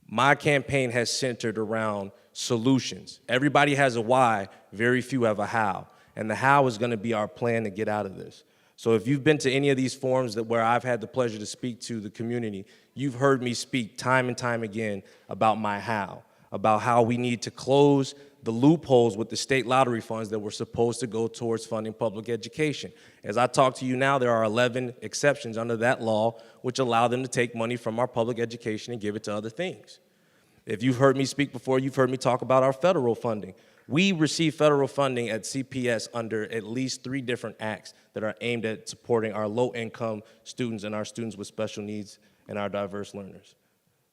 My campaign has centered around solutions. Everybody has a why, very few have a how. And the how is gonna be our plan to get out of this. So if you've been to any of these forums where I've had the pleasure to speak to the community, you've heard me speak time and time again about my how, about how we need to close the loopholes with the state lottery funds that were supposed to go towards funding public education. As I talk to you now, there are 11 exceptions under that law which allow them to take money from our public education and give it to other things. If you've heard me speak before, you've heard me talk about our federal funding. We receive federal funding at CPS under at least 3 different acts that are aimed at supporting our low-income students and our students with special needs and our diverse learners.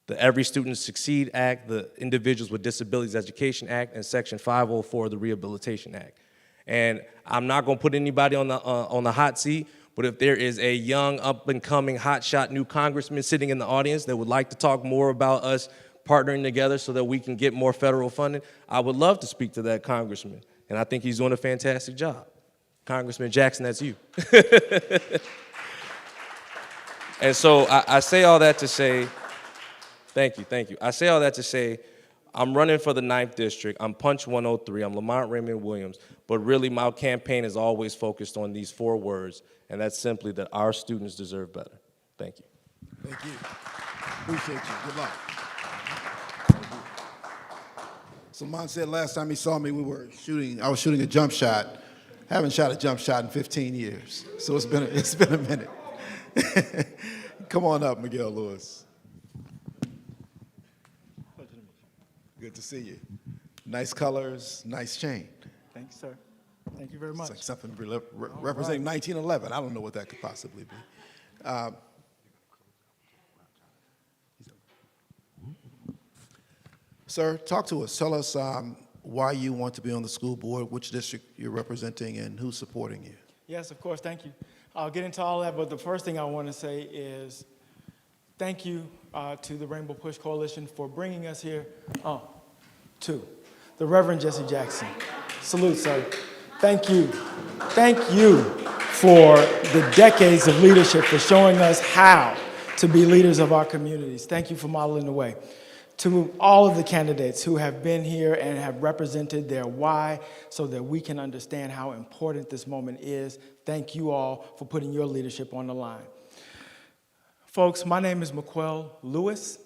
The Every Student Succeed Act, the Individuals with Disabilities Education Act, and Section 504 of the Rehabilitation Act. And I'm not gonna put anybody on the hot seat, but if there is a young, up-and-coming, hotshot new congressman sitting in the audience that would like to talk more about us partnering together so that we can get more federal funding, I would love to speak to that congressman. And I think he's doing a fantastic job. Congressman Jackson, that's you. And so I say all that to say, thank you. I say all that to say, I'm running for the 9th District. I'm Punch 103. I'm Lamont Raymond Williams. But really, my campaign is always focused on these 4 words, and that's simply that our students deserve better. Thank you. Thank you. Appreciate you. Good luck. So Mon said last time he saw me, I was shooting a jump shot. Haven't shot a jump shot in 15 years. So it's been a minute. Come on up, Miguel Lewis. Good to see you. Nice colors, nice chain. Thank you, sir. Thank you very much. It's like something representing 1911. I don't know what that could possibly be. Sir, talk to us. Tell us why you want to be on the school board, which district you're representing, and who's supporting you. Yes, of course, thank you. I'll get into all that, but the first thing I want to say is thank you to the Rainbow Push Coalition for bringing us here. To the Reverend Jesse Jackson. Salute, sir. Thank you. Thank you for the decades of leadership, for showing us how to be leaders of our communities. Thank you for modeling the way. To all of the candidates who have been here and have represented their why so that we can understand how important this moment is, thank you all for putting your leadership on the line. Folks, my name is McQuell Lewis.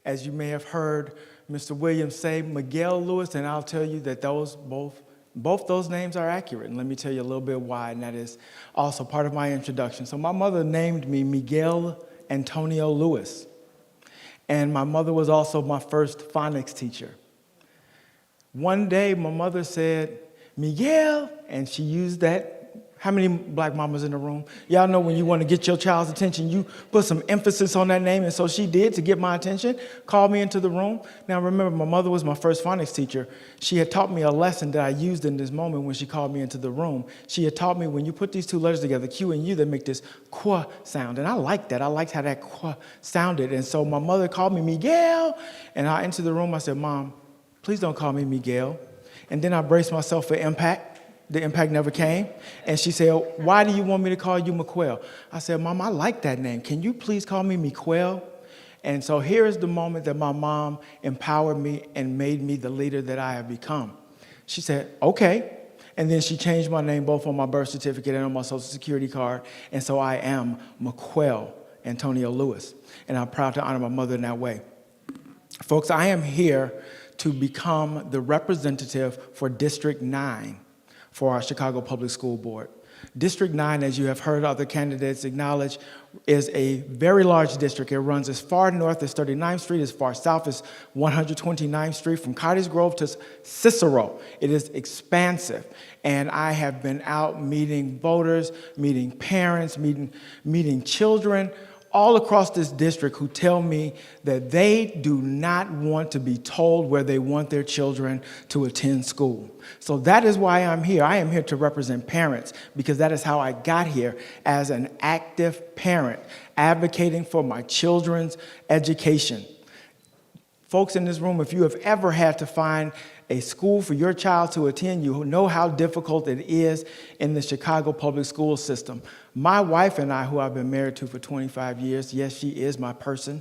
As you may have heard Mr. Williams say, Miguel Lewis, and I'll tell you that both those names are accurate. And let me tell you a little bit why, and that is also part of my introduction. So my mother named me Miguel Antonio Lewis. And my mother was also my first phonics teacher. One day, my mother said, Miguel, and she used that. How many black mamas in the room? Y'all know when you want to get your child's attention, you put some emphasis on that name, and so she did to get my attention, called me into the room. Now remember, my mother was my first phonics teacher. She had taught me a lesson that I used in this moment when she called me into the room. She had taught me when you put these 2 letters together, Q and U, they make this qua sound, and I liked that. I liked how that qua sounded, and so my mother called me Miguel, and I entered the room. I said, Mom, please don't call me Miguel. And then I braced myself for impact. The impact never came. And she said, why do you want me to call you McQuell? I said, Mom, I like that name. Can you please call me McQuell? And so here is the moment that my mom empowered me and made me the leader that I have become. She said, okay. And then she changed my name both on my birth certificate and on my Social Security card. And so I am McQuell Antonio Lewis. And I'm proud to honor my mother in that way. Folks, I am here to become the representative for District 9 for our Chicago Public School Board. District 9, as you have heard other candidates acknowledge, is a very large district. It runs as far north as 39th Street, as far south as 129th Street, from Cottage Grove to Cicero. It is expansive. And I have been out meeting voters, meeting parents, meeting children all across this district who tell me that they do not want to be told where they want their children to attend school. So that is why I'm here. I am here to represent parents, because that is how I got here, as an active parent, advocating for my children's education. Folks in this room, if you have ever had to find a school for your child to attend, you know how difficult it is in the Chicago public school system. My wife and I, who I've been married to for 25 years, yes, she is my person,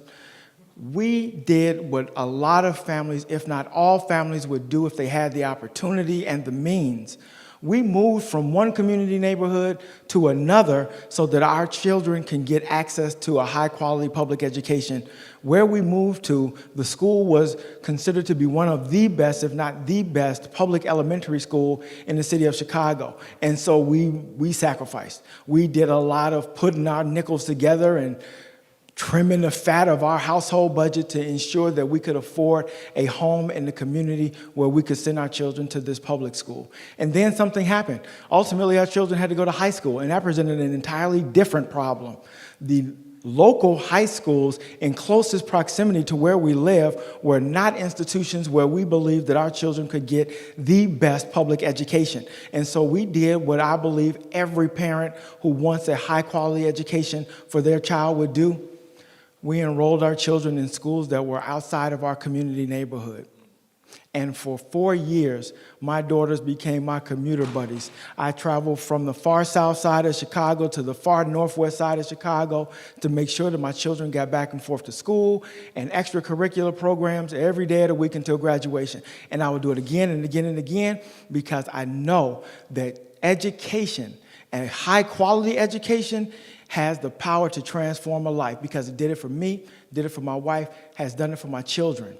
we did what a lot of families, if not all families, would do if they had the opportunity and the means. We moved from one community neighborhood to another so that our children can get access to a high-quality public education. Where we moved to, the school was considered to be one of the best, if not the best, public elementary school in the city of Chicago. And so we sacrificed. We did a lot of putting our nickels together and trimming the fat of our household budget to ensure that we could afford a home in the community where we could send our children to this public school. And then something happened. Ultimately, our children had to go to high school, and that presented an entirely different problem. The local high schools in closest proximity to where we live were not institutions where we believed that our children could get the best public education. And so we did what I believe every parent who wants a high-quality education for their child would do. We enrolled our children in schools that were outside of our community neighborhood. And for 4 years, my daughters became my commuter buddies. I traveled from the far south side of Chicago to the far northwest side of Chicago to make sure that my children got back and forth to school and extracurricular programs every day of the week until graduation. And I would do it again and again and again, because I know that education, and high-quality education, has the power to transform a life, because it did it for me, did it for my wife, has done it for my children.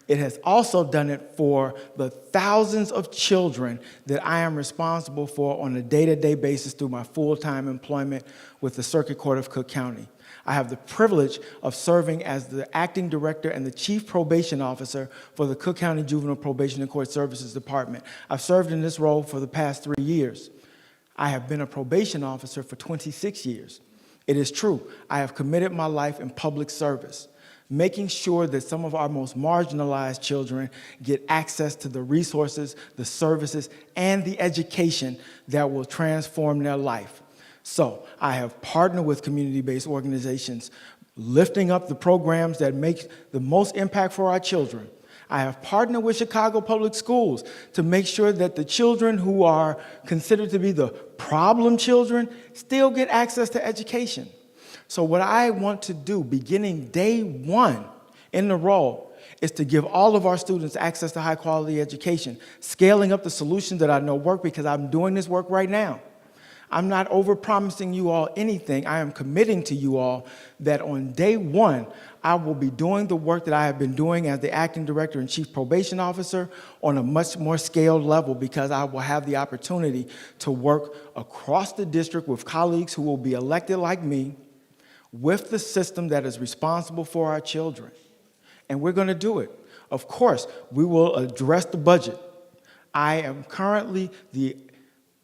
It has also done it for the thousands of children that I am responsible for on a day-to-day basis through my full-time employment with the Circuit Court of Cook County. I have the privilege of serving as the acting director and the chief probation officer for the Cook County Juvenile Probation and Court Services Department. I've served in this role for the past 3 years. I have been a probation officer for 26 years. It is true, I have committed my life in public service, making sure that some of our most marginalized children get access to the resources, the services, and the education that will transform their life. So I have partnered with community-based organizations, lifting up the programs that make the most impact for our children. I have partnered with Chicago Public Schools to make sure that the children who are considered to be the problem children still get access to education. So what I want to do, beginning day one in the role, is to give all of our students access to high-quality education, scaling up the solutions that I know work, because I'm doing this work right now. I'm not over-promising you all anything. I am committing to you all that on day one, I will be doing the work that I have been doing as the acting director and chief probation officer on a much more scaled level, because I will have the opportunity to work across the district with colleagues who will be elected like me, with the system that is responsible for our children. And we're going to do it. Of course, we will address the budget. I am currently the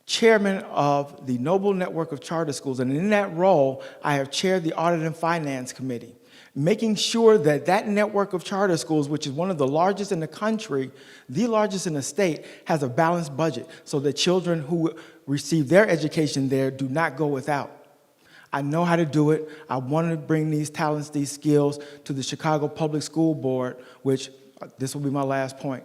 chairman of the Noble Network of Charter Schools, and in that role, I have chaired the Audit and Finance Committee, making sure that that network of charter schools, which is one of the largest in the country, the largest in the state, has a balanced budget so that children who receive their education there do not go without. I know how to do it. I want to bring these talents, these skills to the Chicago Public School Board, which, this will be my last point,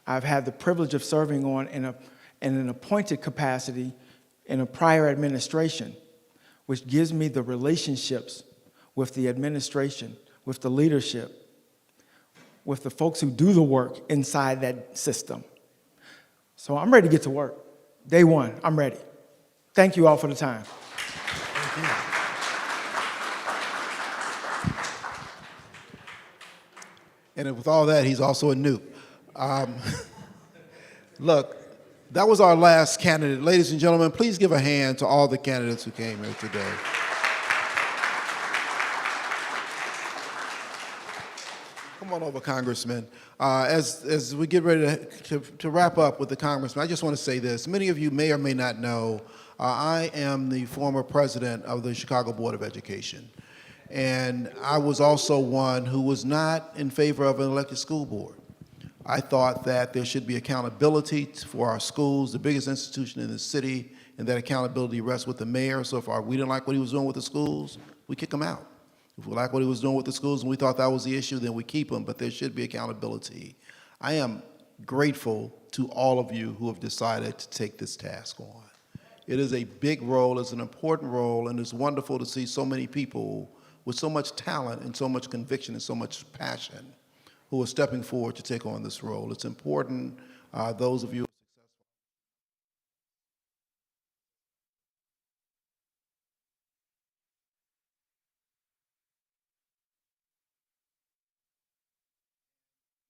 I've had the privilege of serving on in an appointed capacity in a prior administration, which gives me the relationships with the administration, with the leadership, with the folks who do the work inside that system. So I'm ready to get to work. Day one, I'm ready. Thank you all for the time. Thank you. And with all that, he's also a noob. Look, that was our last candidate. Ladies and gentlemen, please give a hand to all the candidates who came here today. Come on over, Congressman. As we get ready to wrap up with the Congressman, I just want to say this. Many of you may or may not know, I am the former president of the Chicago Board of Education. And I was also one who was not in favor of an elected school board. I thought that there should be accountability for our schools, the biggest institution in the city, and that accountability rests with the mayor. So if we didn't like what he was doing with the schools, we kick him out. If we like what he was doing with the schools and we thought that was the issue, then we keep him, but there should be accountability. I am grateful to all of you who have decided to take this task on. It is a big role, it's an important role, and it's wonderful to see so many people with so much talent and so much conviction and so much passion who are stepping forward to take on this role. It's important, those of you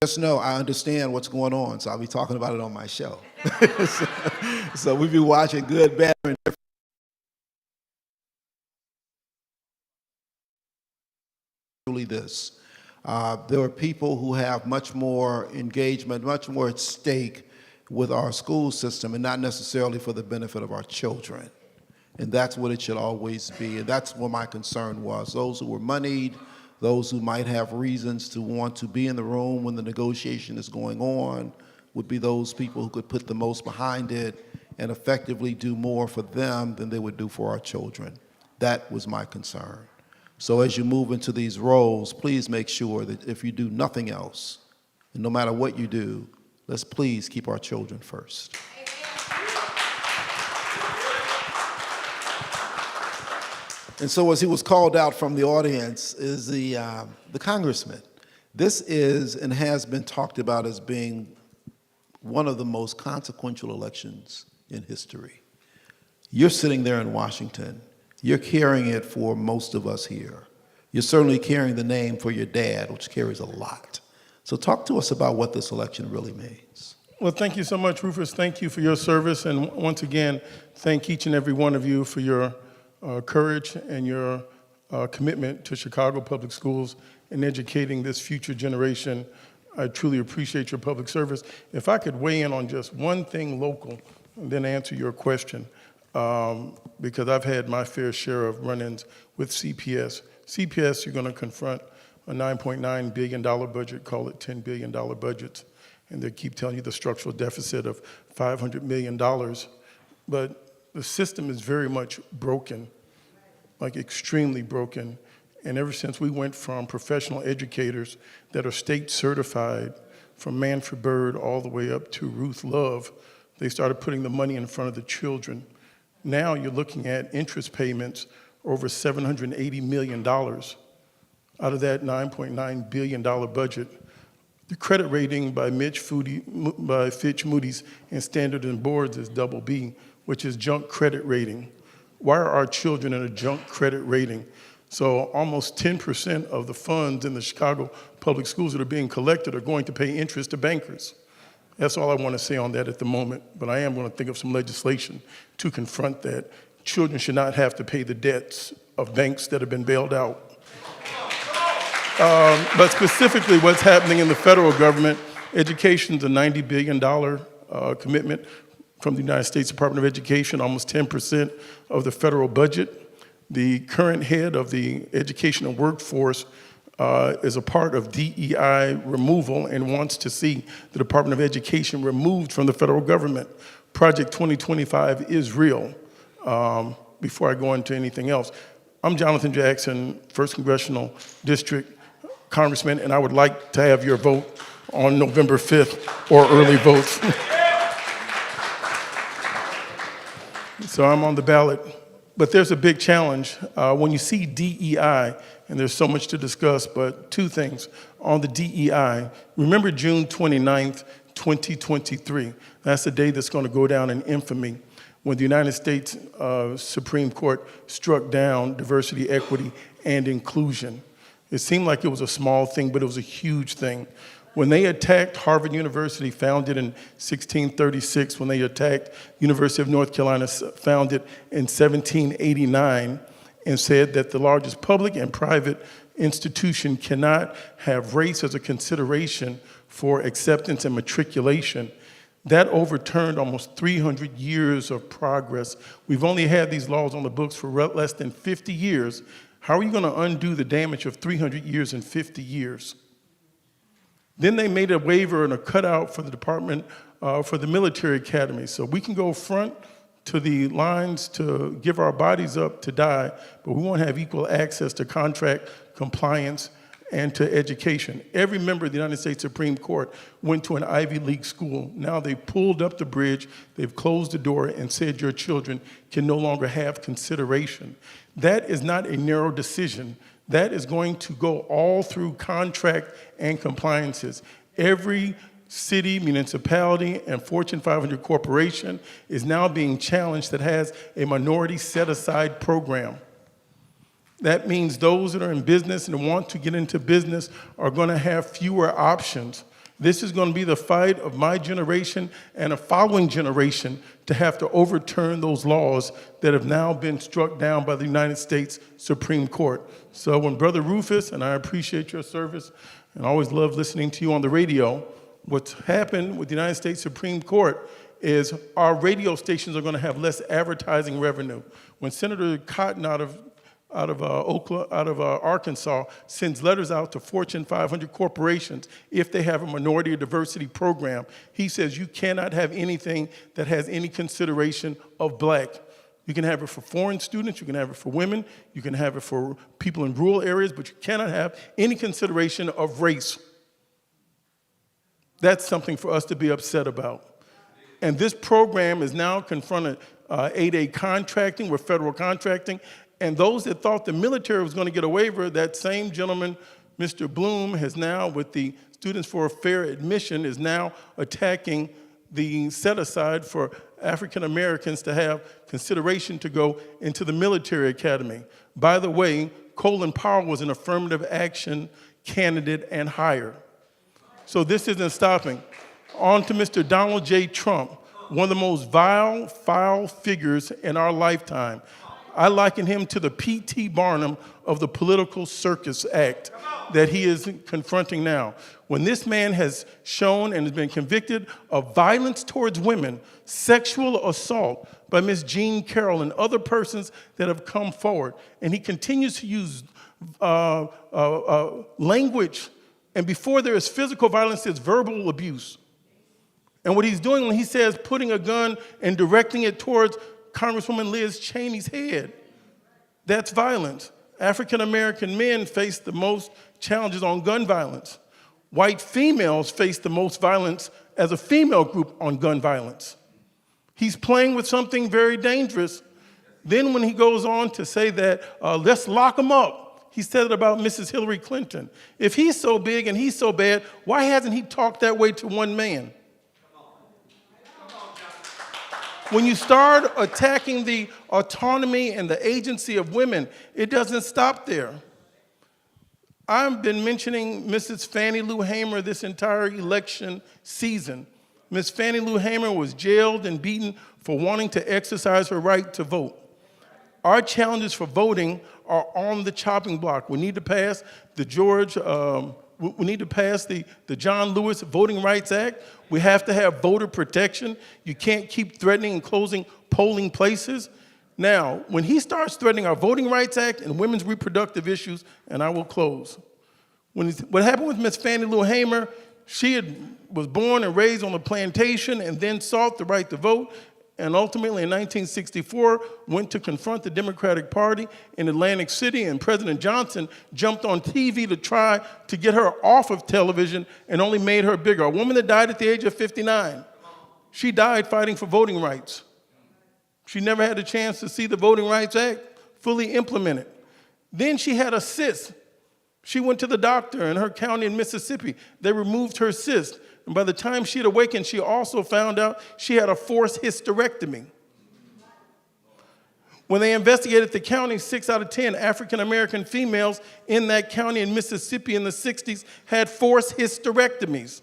just know I understand what's going on, so I'll be talking about it on my show. So we'll be watching good, bad, and different. This. There are people who have much more engagement, much more at stake with our school system, and not necessarily for the benefit of our children. And that's what it should always be, and that's what my concern was. Those who were moneyed, those who might have reasons to want to be in the room when the negotiation is going on, would be those people who could put the most behind it and effectively do more for them than they would do for our children. That was my concern. So as you move into these roles, please make sure that if you do nothing else, and no matter what you do, let's please keep our children first. And so as he was called out from the audience is the congressman. This is and has been talked about as being one of the most consequential elections in history. You're sitting there in Washington. You're carrying it for most of us here. You're certainly carrying the name for your dad, which carries a lot. So talk to us about what this election really means. Well, thank you so much, Rufus. Thank you for your service. And once again, thank each and every one of you for your courage and your commitment to Chicago Public Schools and educating this future generation. I truly appreciate your public service. If I could weigh in on just one thing local and then answer your question. Because I've had my fair share of run-ins with CPS. CPS, you're going to confront a $9.9 billion budget, call it $10 billion budgets, and they keep telling you the structural deficit of $500 million. But the system is very much broken, like extremely broken. And ever since we went from professional educators that are state certified, from Manfred Bird all the way up to Ruth Love, they started putting the money in front of the children. Now you're looking at interest payments over $780 million out of that $9.9 billion budget. The credit rating by Fitch, Moody's, and Standard & Poor's is BB, which is junk credit rating. Why are our children in a junk credit rating? So almost 10% of the funds in the Chicago public schools that are being collected are going to pay interest to bankers. That's all I want to say on that at the moment, but I am going to think of some legislation to confront that. Children should not have to pay the debts of banks that have been bailed out. But specifically what's happening in the federal government, education's a $90 billion commitment from the United States Department of Education, almost 10% of the federal budget. The current head of the education and workforce is a part of DEI removal and wants to see the Department of Education removed from the federal government. Project 2025 is real. Before I go into anything else, I'm Jonathan Jackson, 1st Congressional District Congressman, and I would like to have your vote on November 5th or early votes. So I'm on the ballot. But there's a big challenge. When you see DEI, and there's so much to discuss, but two things. On the DEI, remember June 29th, 2023. That's the day that's going to go down in infamy when the United States Supreme Court struck down diversity, equity, and inclusion. It seemed like it was a small thing, but it was a huge thing. When they attacked Harvard University, founded in 1636, when they attacked University of North Carolina, founded in 1789, and said that the largest public and private institution cannot have race as a consideration for acceptance and matriculation, that overturned almost 300 years of progress. We've only had these laws on the books for less than 50 years. How are you going to undo the damage of 300 years in 50 years? Then they made a waiver and a cutout for the department, for the military academy. So we can go front to the lines to give our bodies up to die, but we want to have equal access to contract compliance and to education. Every member of the United States Supreme Court went to an Ivy League school. Now they've pulled up the bridge, they've closed the door and said your children can no longer have consideration. That is not a narrow decision. That is going to go all through contract and compliances. Every city, municipality, and Fortune 500 corporation is now being challenged that has a minority set-aside program. That means those that are in business and want to get into business are going to have fewer options. This is going to be the fight of my generation and a following generation to have to overturn those laws that have now been struck down by the United States Supreme Court. So when Brother Rufus, and I appreciate your service and always love listening to you on the radio, what's happened with the United States Supreme Court is our radio stations are going to have less advertising revenue. When Senator Cotton out of Arkansas sends letters out to Fortune 500 corporations if they have a minority or diversity program, he says you cannot have anything that has any consideration of black. You can have it for foreign students, you can have it for women, you can have it for people in rural areas, but you cannot have any consideration of race. That's something for us to be upset about. And this program is now confronted 8A contracting with federal contracting. And those that thought the military was going to get a waiver, that same gentleman, Mr. Bloom, has now, with the Students for a Fair Admission, is now attacking the set-aside for African Americans to have consideration to go into the military academy. By the way, Colin Powell was an affirmative action candidate and hire. So this isn't stopping. On to Mr. Donald J. Trump, one of the most vile, foul figures in our lifetime. I liken him to the P.T. Barnum of the Political Circus Act that he is confronting now. When this man has shown and has been convicted of violence towards women, sexual assault by Ms. Jean Carroll and other persons that have come forward, and he continues to use language, and before there is physical violence, there's verbal abuse. And what he's doing when he says putting a gun and directing it towards Congresswoman Liz Cheney's head, that's violence. African American men face the most challenges on gun violence. White females face the most violence as a female group on gun violence. He's playing with something very dangerous. Then when he goes on to say that, let's lock him up, he said it about Mrs. Hillary Clinton. If he's so big and he's so bad, why hasn't he talked that way to one man? When you start attacking the autonomy and the agency of women, it doesn't stop there. I've been mentioning Mrs. Fannie Lou Hamer this entire election season. Ms. Fannie Lou Hamer was jailed and beaten for wanting to exercise her right to vote. Our challenges for voting are on the chopping block. We need to pass the John Lewis Voting Rights Act. We have to have voter protection. You can't keep threatening and closing polling places. Now, when he starts threatening our Voting Rights Act and women's reproductive issues, and I will close. What happened with Miss Fannie Lou Hamer, she was born and raised on a plantation and then sought the right to vote, and ultimately in 1964 went to confront the Democratic Party in Atlantic City, and President Johnson jumped on TV to try to get her off of television and only made her bigger. A woman that died at the age of 59. She died fighting for voting rights. She never had a chance to see the Voting Rights Act fully implemented. Then she had a cyst. She went to the doctor in her county in Mississippi. They removed her cyst. And by the time she had awakened, she also found out she had a forced hysterectomy. When they investigated the county, 6 out of 10 African-American females in that county in Mississippi in the 60s had forced hysterectomies.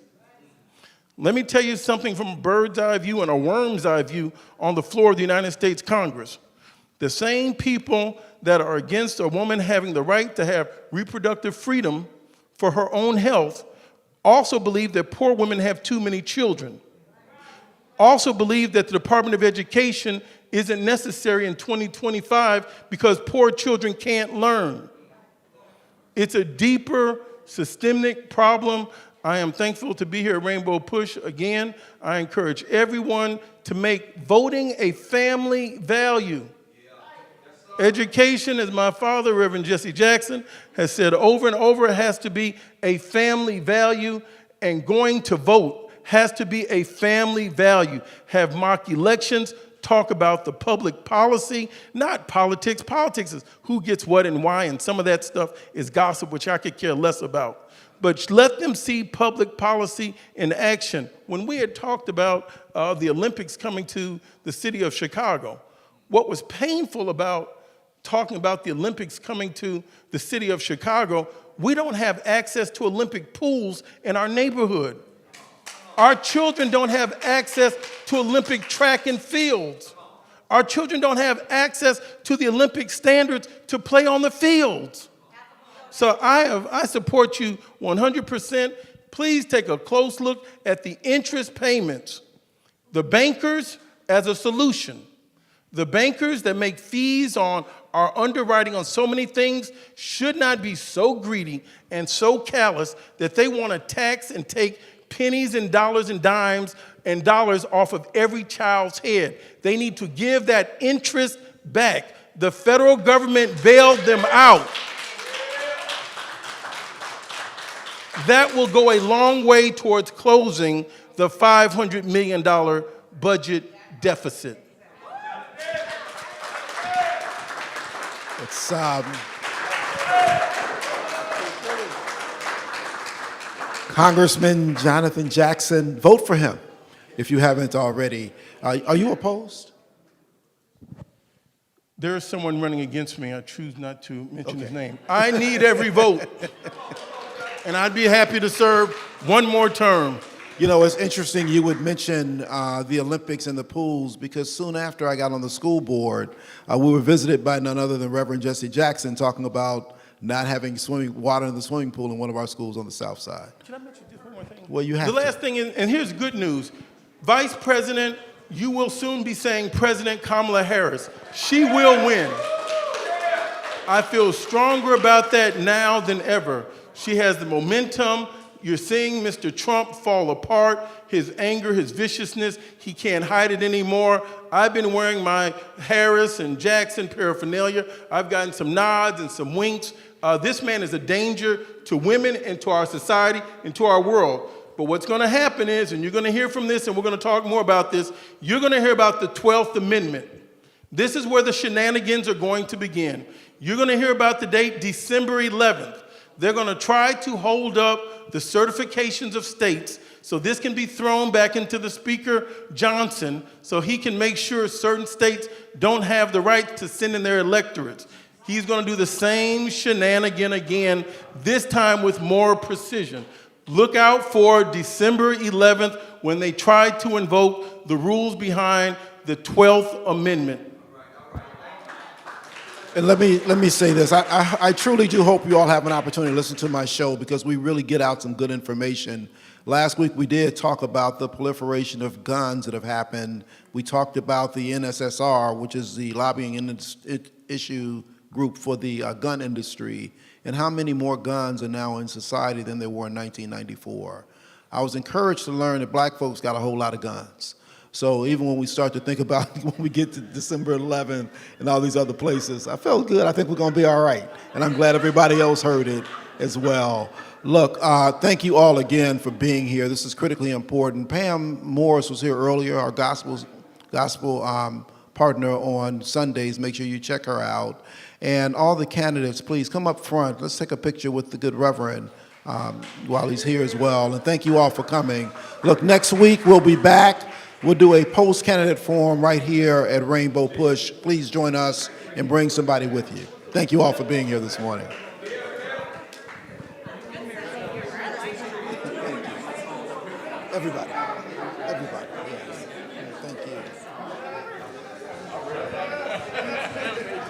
Let me tell you something from a bird's eye view and a worm's eye view on the floor of the United States Congress. The same people that are against a woman having the right to have reproductive freedom for her own health also believe that poor women have too many children. Also believe that the Department of Education isn't necessary in 2025 because poor children can't learn. It's a deeper systemic problem. I am thankful to be here at Rainbow Push again. I encourage everyone to make voting a family value. Education, as my father, Reverend Jesse Jackson, has said over and over, has to be a family value, and going to vote has to be a family value. Have mock elections, talk about the public policy, not politics. Politics is who gets what and why, and some of that stuff is gossip, which I could care less about. But let them see public policy in action. When we had talked about the Olympics coming to the city of Chicago, what was painful about talking about the Olympics coming to the city of Chicago, we don't have access to Olympic pools in our neighborhood. Our children don't have access to Olympic track and fields. Our children don't have access to the Olympic standards to play on the fields. So I support you 100%. Please take a close look at the interest payments. The bankers as a solution. The bankers that make fees on our underwriting on so many things should not be so greedy and so callous that they want to tax and take pennies and dimes and dollars off of every child's head. They need to give that interest back. The federal government bailed them out. That will go a long way towards closing the $500 million budget deficit. It's, Congressman Jonathan Jackson, vote for him if you haven't already. Are you opposed? There is someone running against me. I choose not to mention his name. I need every vote. And I'd be happy to serve one more term. You know, it's interesting you would mention the Olympics and the pools, because soon after I got on the school board, we were visited by none other than Reverend Jesse Jackson talking about not having water in the swimming pool in one of our schools on the south side. Can I mention just one more thing? Well, you have The last thing, and here's good news. Vice President, you will soon be saying President Kamala Harris. She will win. I feel stronger about that now than ever. She has the momentum. You're seeing Mr. Trump fall apart, his anger, his viciousness. He can't hide it anymore. I've been wearing my Harris and Jackson paraphernalia. I've gotten some nods and some winks. This man is a danger to women and to our society and to our world. But what's going to happen is, and you're going to hear from this, and we're going to talk more about this, you're going to hear about the 12th Amendment. This is where the shenanigans are going to begin. You're going to hear about the date December 11th. They're going to try to hold up the certifications of states so this can be thrown back into the Speaker Johnson so he can make sure certain states don't have the right to send in their electorates. He's going to do the same shenanigan again, this time with more precision. Look out for December 11th when they try to invoke the rules behind the 12th Amendment. And let me say this. I truly do hope you all have an opportunity to listen to my show, because we really get out some good information. Last week we did talk about the proliferation of guns that have happened. We talked about the NSSR, which is the lobbying issue group for the gun industry, and how many more guns are now in society than there were in 1994. I was encouraged to learn that black folks got a whole lot of guns. So even when we start to think about when we get to December 11th and all these other places, I felt good. I think we're going to be all right. And I'm glad everybody else heard it as well. Look, thank you all again for being here. This is critically important. Pam Morris was here earlier, our gospel partner on Sundays. Make sure you check her out. And all the candidates, please come up front. Let's take a picture with the good Reverend while he's here as well. And thank you all for coming. Look, next week we'll be back. We'll do a post-candidate forum right here at Rainbow Push. Please join us and bring somebody with you. Thank you all for being here this morning. Everybody. Everybody. Yes. Thank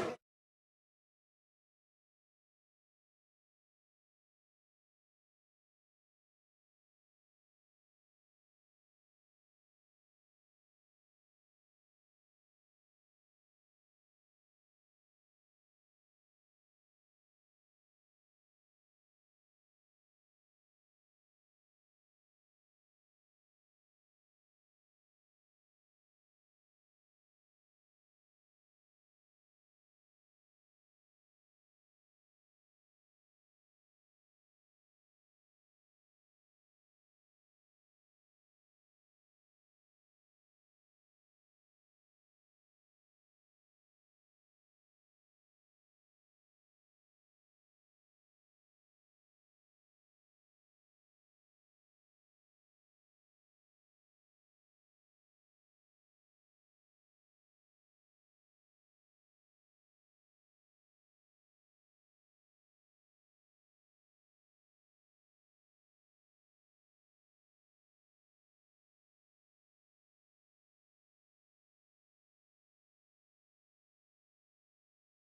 you.